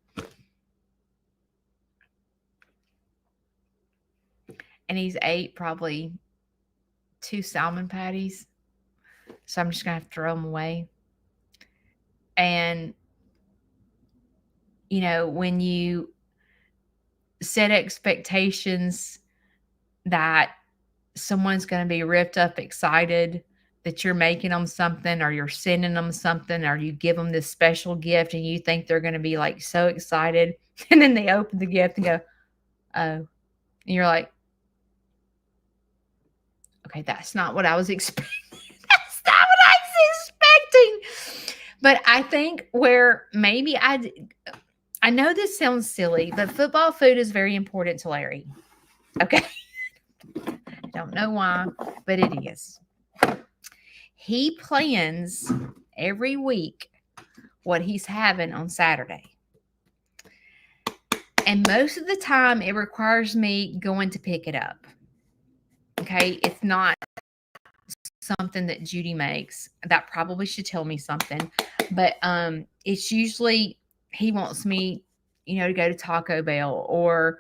And he's ate probably 2 salmon patties. So I'm just going to have to throw them away. And, when you set expectations that someone's going to be ripped up excited that you're making them something, or you're sending them something, or you give them this special gift and you think they're going to be like so excited. And then they open the gift and go, oh, and you're like, okay, that's not what I was expecting. That's not what I was But I think where maybe I know this sounds silly, but football food is very important to Larry. Okay. I don't know why, but it is. He plans every week what he's having on Saturday. And most of the time, it requires me going to pick it up. Okay. It's not something that Judy makes. That probably should tell me something. But it's usually he wants me, to go to Taco Bell or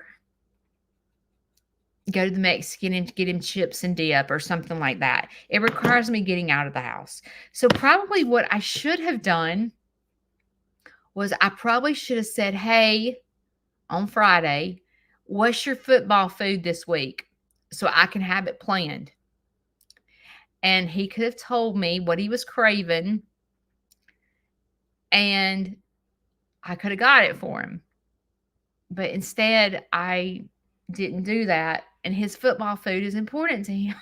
go to the Mexican and get him chips and dip or something like that. It requires me getting out of the house. So probably what I should have done was I probably should have said, hey, on Friday, what's your football food this week? So I can have it planned. And he could have told me what he was craving, and I could have got it for him. But instead, I didn't do that. And his football food is important to him.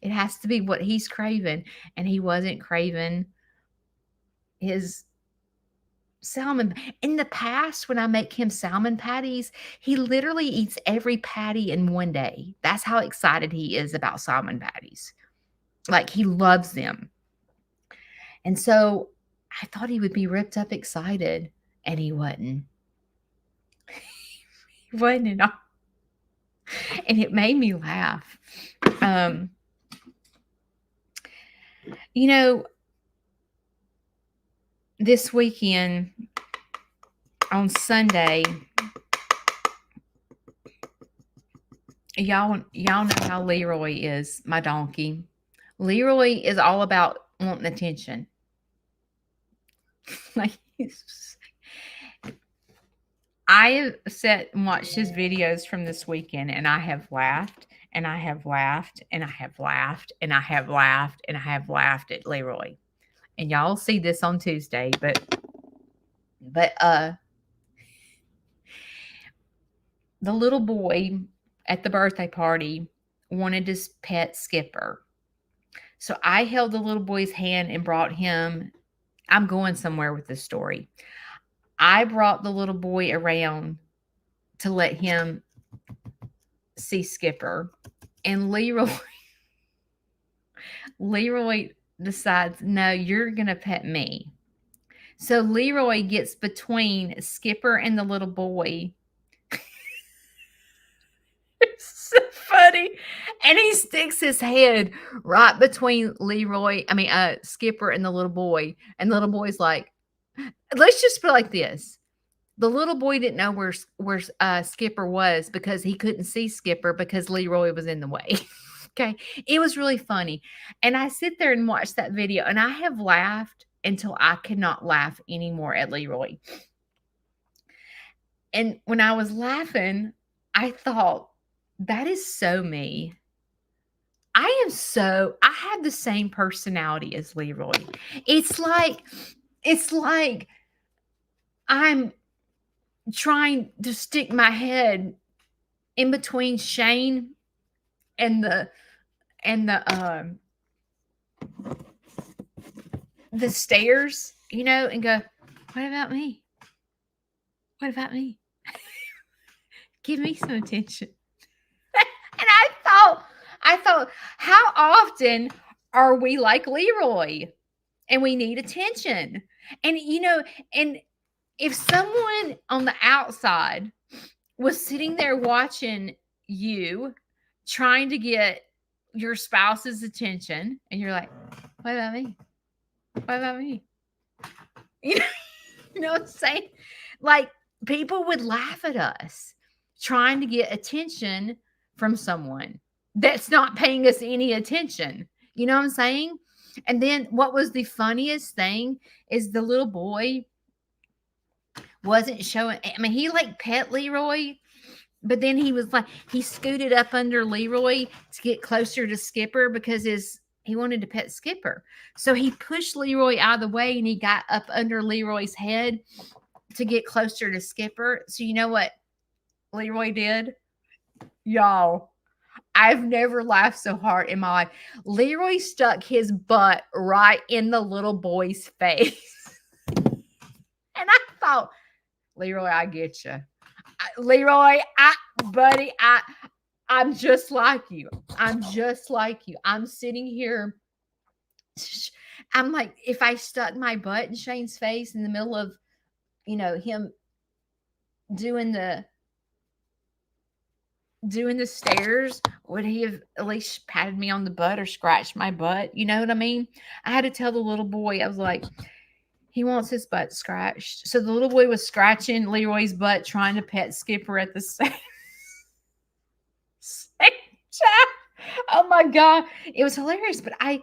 It has to be what he's craving. And he wasn't craving his salmon. In the past, when I make him salmon patties, he literally eats every patty in one day. That's how excited he is about salmon patties. Like, he loves them. And so I thought he would be ripped up excited, and he wasn't. He wasn't at all. And it made me laugh. This weekend on Sunday, y'all know how Leroy is, my donkey. Leroy is all about wanting attention. I have sat and watched his videos from this weekend, and I have laughed, and I have laughed, and I have laughed, and I have laughed, and I have laughed at Leroy. And y'all see this on Tuesday, but the little boy at the birthday party wanted to pet Skipper. So I held the little boy's hand and brought him. I'm going somewhere with this story. I brought the little boy around to let him see Skipper. And Leroy decides, no, you're going to pet me. So Leroy gets between Skipper and the little boy. It's so funny. And he sticks his head right between Skipper and the little boy. And the little boy's like, let's just put it like this. The little boy didn't know where Skipper was because he couldn't see Skipper because Leroy was in the way. Okay. It was really funny. And I sit there and watch that video, and I have laughed until I could not laugh anymore at Leroy. And when I was laughing, I thought, that is so me. I have the same personality as Leroy. It's like I'm trying to stick my head in between Shane and the stairs, and go, what about me? What about me? Give me some attention. And I thought, how often are we like Leroy and we need attention? And, and if someone on the outside was sitting there watching you trying to get your spouse's attention, and you're like, what about me? What about me? You know what I'm saying? Like, people would laugh at us trying to get attention from someone that's not paying us any attention. You know what I'm saying? And then what was the funniest thing is the little boy wasn't showing. He like pet Leroy, but then he scooted up under Leroy to get closer to Skipper because he wanted to pet Skipper. So he pushed Leroy out of the way, and he got up under Leroy's head to get closer to Skipper. So you know what Leroy did? Y'all, I've never laughed so hard in my life. Leroy stuck his butt right in the little boy's face. And I thought, Leroy, I get you. Leroy, buddy, I'm just like you. I'm just like you. I'm sitting here. I'm like, if I stuck my butt in Shane's face in the middle of, him doing the stairs, would he have at least patted me on the butt or scratched my butt? You know what I mean? I had to tell the little boy, I was like, he wants his butt scratched. So the little boy was scratching Leroy's butt, trying to pet Skipper at the same time. Oh my God. It was hilarious. But I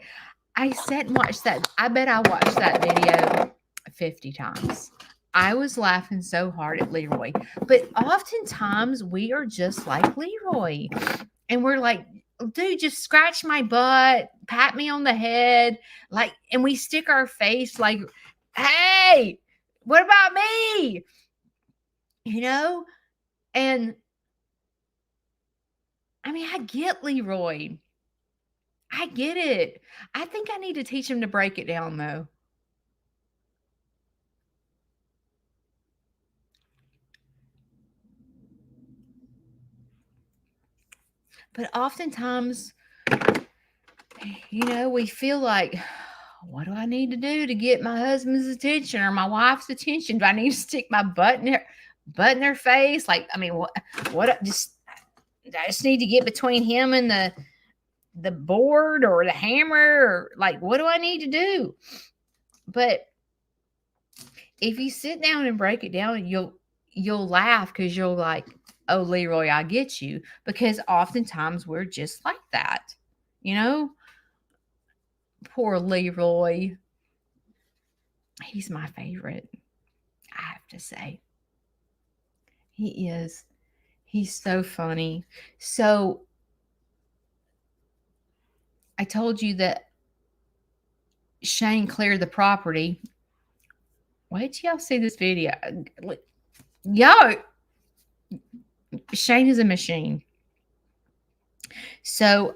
sat and watched that. I bet I watched that video 50 times. I was laughing so hard at Leroy. But oftentimes we are just like Leroy. And we're like, dude, just scratch my butt, pat me on the head. Like, and we stick our face like, hey, what about me? And I mean, I get Leroy. I get it. I think I need to teach him to break it down though. But oftentimes, we feel like, what do I need to do to get my husband's attention or my wife's attention? Do I need to stick my butt in their face? Like, I mean, I just need to get between him and the board or the hammer, or like, what do I need to do? But if you sit down and break it down, you'll laugh because you'll like, oh, Leroy, I get you. Because oftentimes we're just like that, you know. Poor Leroy. He's my favorite, I have to say. He is. He's so funny. So I told you that Shane cleared the property. Wait till y'all see this video. Yo, Shane is a machine. So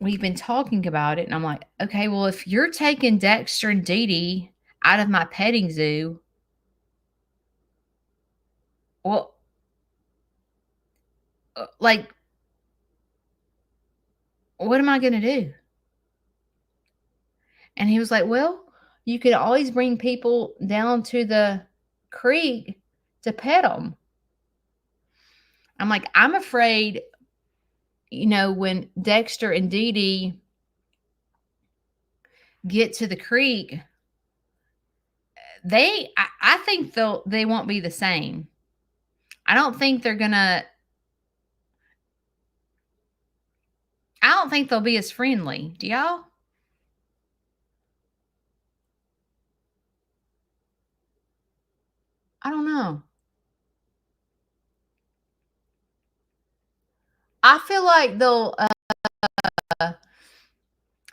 we've been talking about it, and I'm like, okay, well, if you're taking Dexter and Dee Dee out of my petting zoo, well, like, what am I going to do? And he was like, well, you could always bring people down to the creek to pet them. I'm like, I'm afraid, when Dexter and Dee Dee get to the creek, I think they won't be the same. I don't think they're gonna. I don't think they'll be as friendly. Do y'all? I don't know. I feel like they'll. I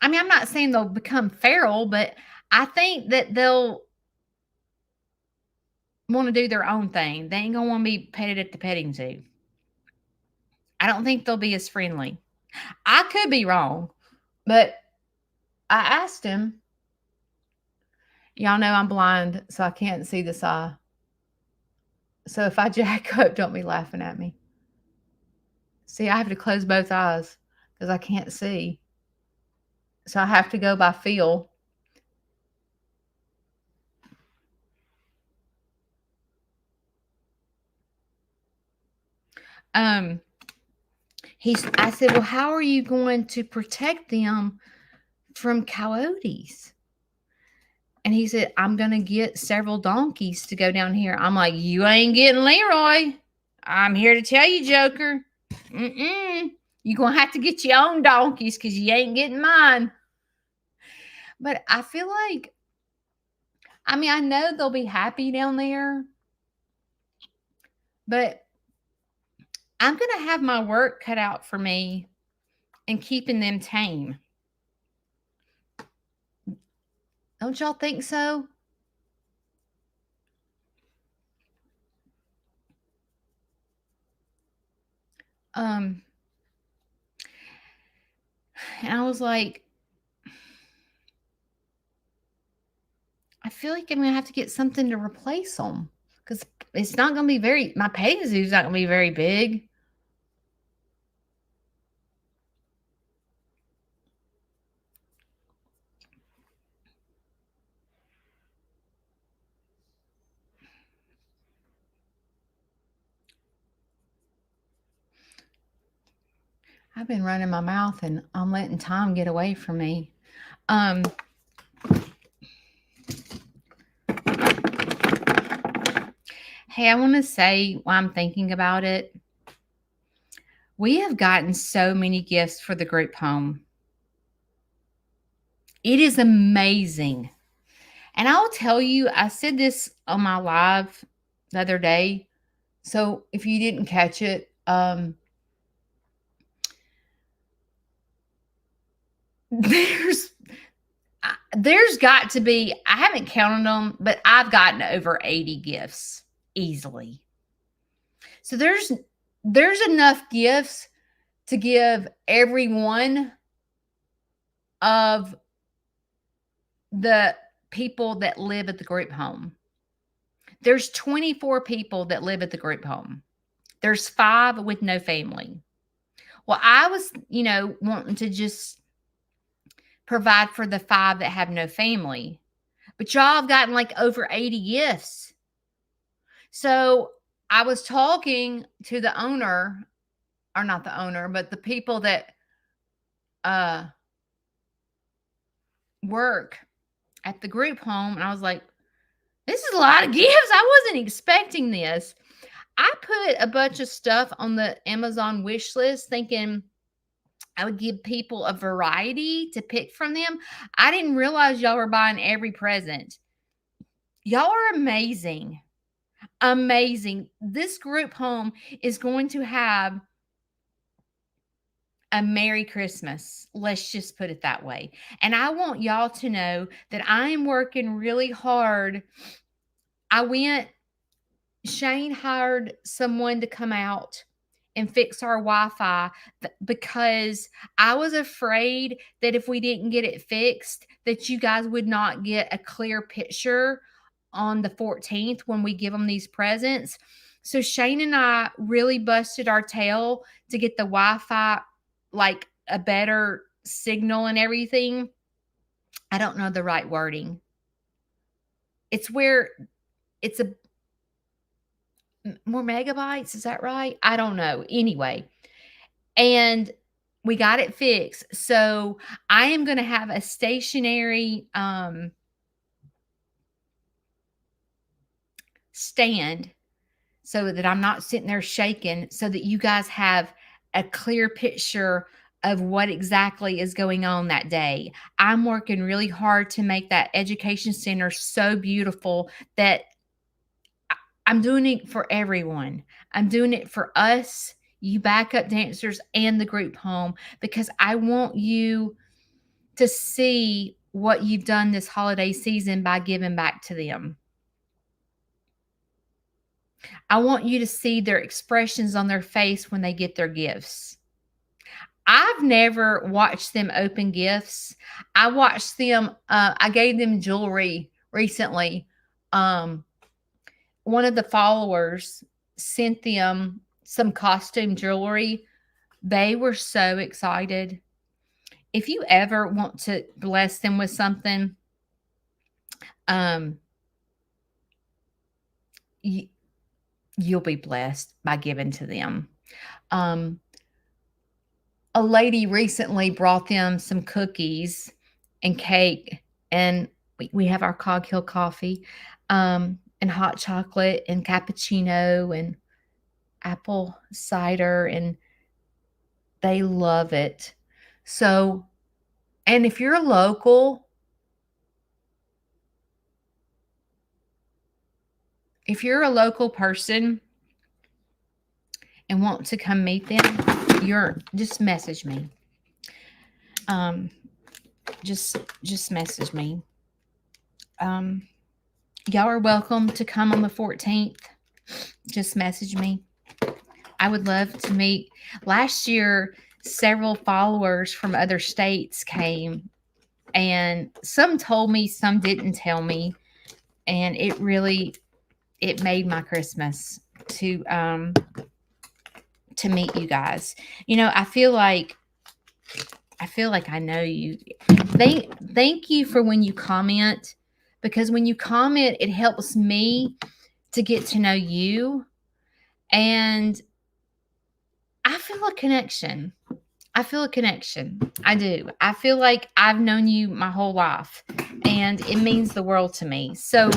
mean, I'm not saying they'll become feral, but I think that they'll want to do their own thing. They ain't gonna want to be petted at the petting zoo. I don't think they'll be as friendly. I could be wrong, but I asked him. Y'all know I'm blind, so I can't see this eye. So if I jack up, don't be laughing at me. See, I have to close both eyes because I can't see. So I have to go by feel. I said, well, how are you going to protect them from coyotes? And he said, I'm going to get several donkeys to go down here. I'm like, you ain't getting Leroy. I'm here to tell you, Joker. You're going to have to get your own donkeys because you ain't getting mine. But I feel like, I mean, I know they'll be happy down there, but I'm going to have my work cut out for me in keeping them tame. Don't y'all think so? And I was like, I feel like I'm gonna have to get something to replace them because it's not gonna be my petting zoo's not gonna be very big. I've been running my mouth and I'm letting time get away from me. Um, hey, I want to say while I'm thinking about it, we have gotten so many gifts for the group home. It is amazing. And I'll tell you, I said this on my live the other day. So if you didn't catch it, there's got to be, I haven't counted them, but I've gotten over 80 gifts easily. So there's enough gifts to give every one of the people that live at the group home. There's 24 people that live at the group home. There's 5 with no family. Well, I was, wanting to just provide for the 5 that have no family. But y'all have gotten like over 80 gifts. So I was talking to the owner, or not the owner, but the people that work at the group home. And I was like, this is a lot of gifts. I wasn't expecting this. I put a bunch of stuff on the Amazon wish list thinking I would give people a variety to pick from them. I didn't realize y'all were buying every present. Y'all are amazing. Amazing. This group home is going to have a Merry Christmas. Let's just put it that way. And I want y'all to know that I am working really hard. Shane hired someone to come out and fix our Wi-Fi because I was afraid that if we didn't get it fixed, that you guys would not get a clear picture on the 14th when we give them these presents. So Shane and I really busted our tail to get the Wi-Fi like a better signal and everything. I don't know the right wording. It's where it's a more megabytes. Is that right? I don't know. Anyway, and we got it fixed. So I am going to have a stationary stand so that I'm not sitting there shaking, so that you guys have a clear picture of what exactly is going on that day. I'm working really hard to make that education center so beautiful that I'm doing it for everyone. I'm doing it for us, you backup dancers, and the group home, because I want you to see what you've done this holiday season by giving back to them. I want you to see their expressions on their face when they get their gifts. I've never watched them open gifts. I watched them, I gave them jewelry recently. One of the followers sent them some costume jewelry. They were so excited. If you ever want to bless them with something, you'll be blessed by giving to them. A lady recently brought them some cookies and cake, and we have our Cog Hill coffee, and hot chocolate and cappuccino and apple cider, and they love it. So, and if you're local, if you're a local person and want to come meet them, just message me. Just message me. Y'all are welcome to come on the 14th. Just message me. I would love to meet. Last year, several followers from other states came, and some told me, some didn't tell me, and it made my Christmas to meet you guys. I feel like I know you. Thank you for when you comment, because when you comment, it helps me to get to know you, and I feel a connection. I feel a connection. I do. I feel like I've known you my whole life, and it means the world to me. So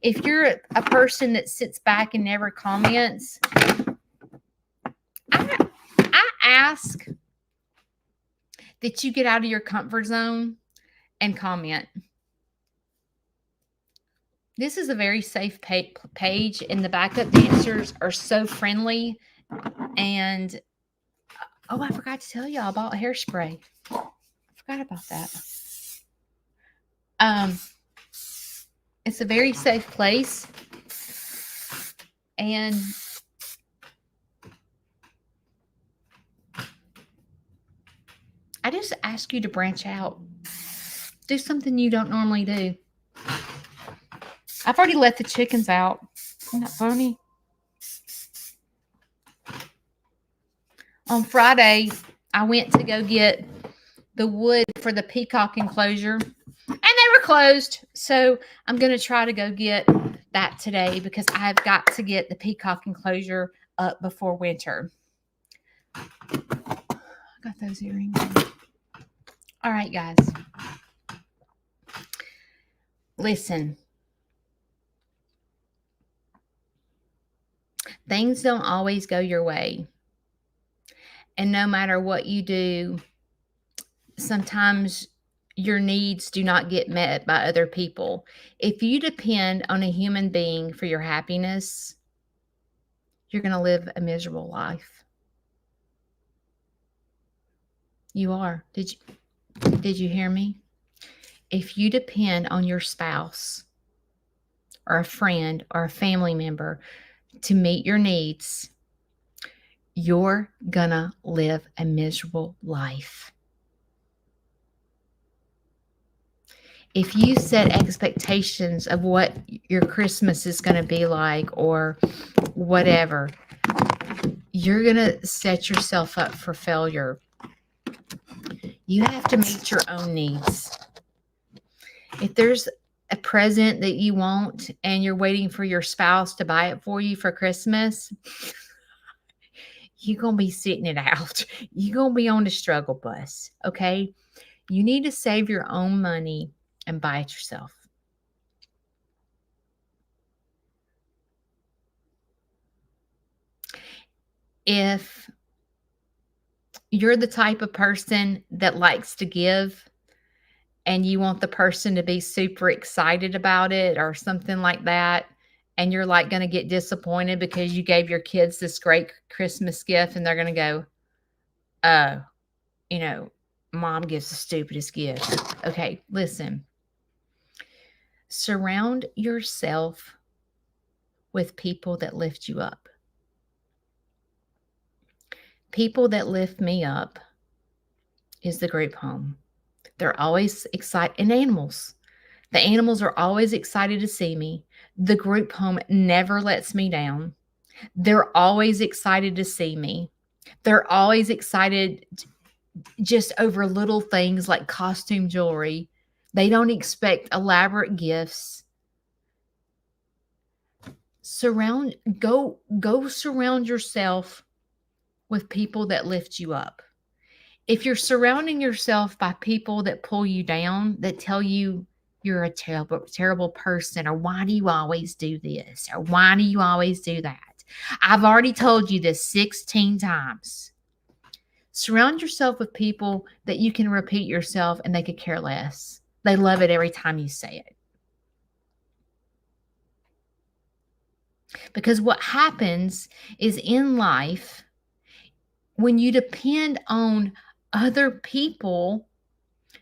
if you're a person that sits back and never comments, I ask that you get out of your comfort zone and comment. This is a very safe page, and the backup dancers are so friendly. And oh, I forgot to tell y'all about hairspray. I forgot about that. It's a very safe place, and I just ask you to branch out. Do something you don't normally do. I've already let the chickens out. Isn't that funny? On Friday, I went to go get the wood for the peacock enclosure, and they were closed. So I'm going to try to go get that today, because I've got to get the peacock enclosure up before winter. I got those earrings. All right, guys. Listen. Things don't always go your way. And no matter what you do, sometimes your needs do not get met by other people. If you depend on a human being for your happiness, you're going to live a miserable life. You are. Did you hear me? If you depend on your spouse or a friend or a family member to meet your needs, you're going to live a miserable life. If you set expectations of what your Christmas is going to be like or whatever, you're going to set yourself up for failure. You have to meet your own needs. If there's a present that you want and you're waiting for your spouse to buy it for you for Christmas, you're going to be sitting it out. You're going to be on the struggle bus, okay? You need to save your own money and buy it yourself. If you're the type of person that likes to give and you want the person to be super excited about it or something like that, and you're like going to get disappointed because you gave your kids this great Christmas gift and they're going to go, oh, mom gives the stupidest gift. Okay, listen. Surround yourself with people that lift you up. People that lift me up is the group home. They're always excited. And animals. The animals are always excited to see me. The group home never lets me down. They're always excited to see me. They're always excited just over little things like costume jewelry. They don't expect elaborate gifts. Go surround yourself with people that lift you up. If you're surrounding yourself by people that pull you down, that tell you you're a terrible, terrible person, or why do you always do this, or why do you always do that? I've already told you this 16 times. Surround yourself with people that you can repeat yourself and they could care less. They love it every time you say it. Because what happens is in life, when you depend on other people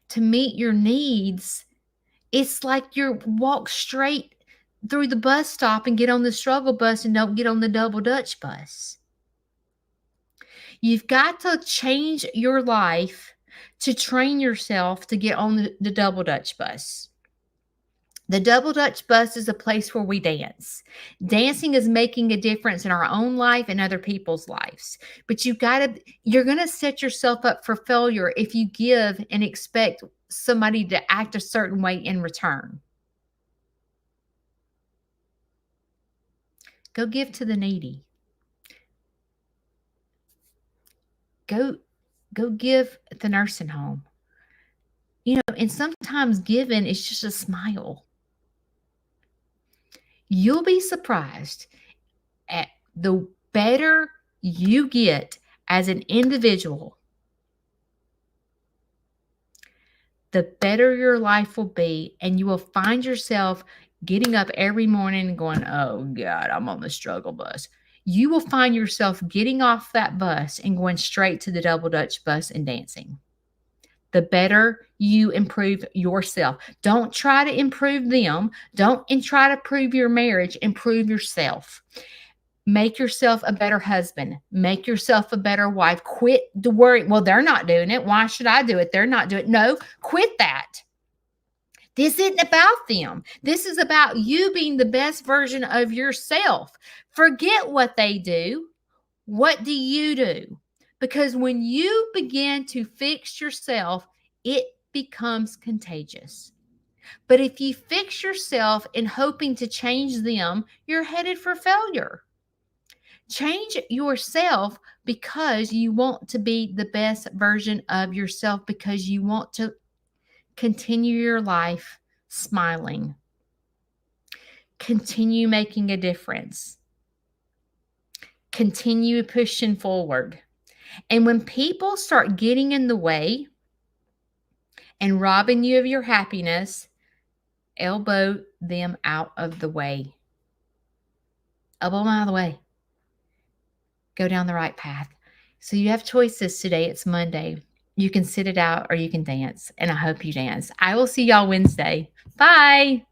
to meet your needs, it's like you walk straight through the bus stop and get on the struggle bus and don't get on the double Dutch bus. You've got to change your life to train yourself to get on the double Dutch bus. The double Dutch bus is a place where we dance. Dancing is making a difference in our own life and other people's lives. But you're going to set yourself up for failure if you give and expect somebody to act a certain way in return. Go give to the needy. Go give at the nursing home. And sometimes giving is just a smile. You'll be surprised at the better you get as an individual, the better your life will be. And you will find yourself getting up every morning and going, oh God, I'm on the struggle bus. You will find yourself getting off that bus and going straight to the double Dutch bus and dancing. The better you improve yourself. Don't try to improve them. Don't try to prove your marriage. Improve yourself. Make yourself a better husband. Make yourself a better wife. Quit the worry. Well, they're not doing it. Why should I do it? They're not doing it. No, quit that. This isn't about them. This is about you being the best version of yourself. Forget what they do. What do you do? Because when you begin to fix yourself, it becomes contagious. But if you fix yourself in hoping to change them, you're headed for failure. Change yourself because you want to be the best version of yourself, because you want to continue your life smiling. Continue making a difference. Continue pushing forward. And when people start getting in the way and robbing you of your happiness, elbow them out of the way. Elbow them out of the way. Go down the right path. So you have choices today. It's Monday. You can sit it out or you can dance. And I hope you dance. I will see y'all Wednesday. Bye.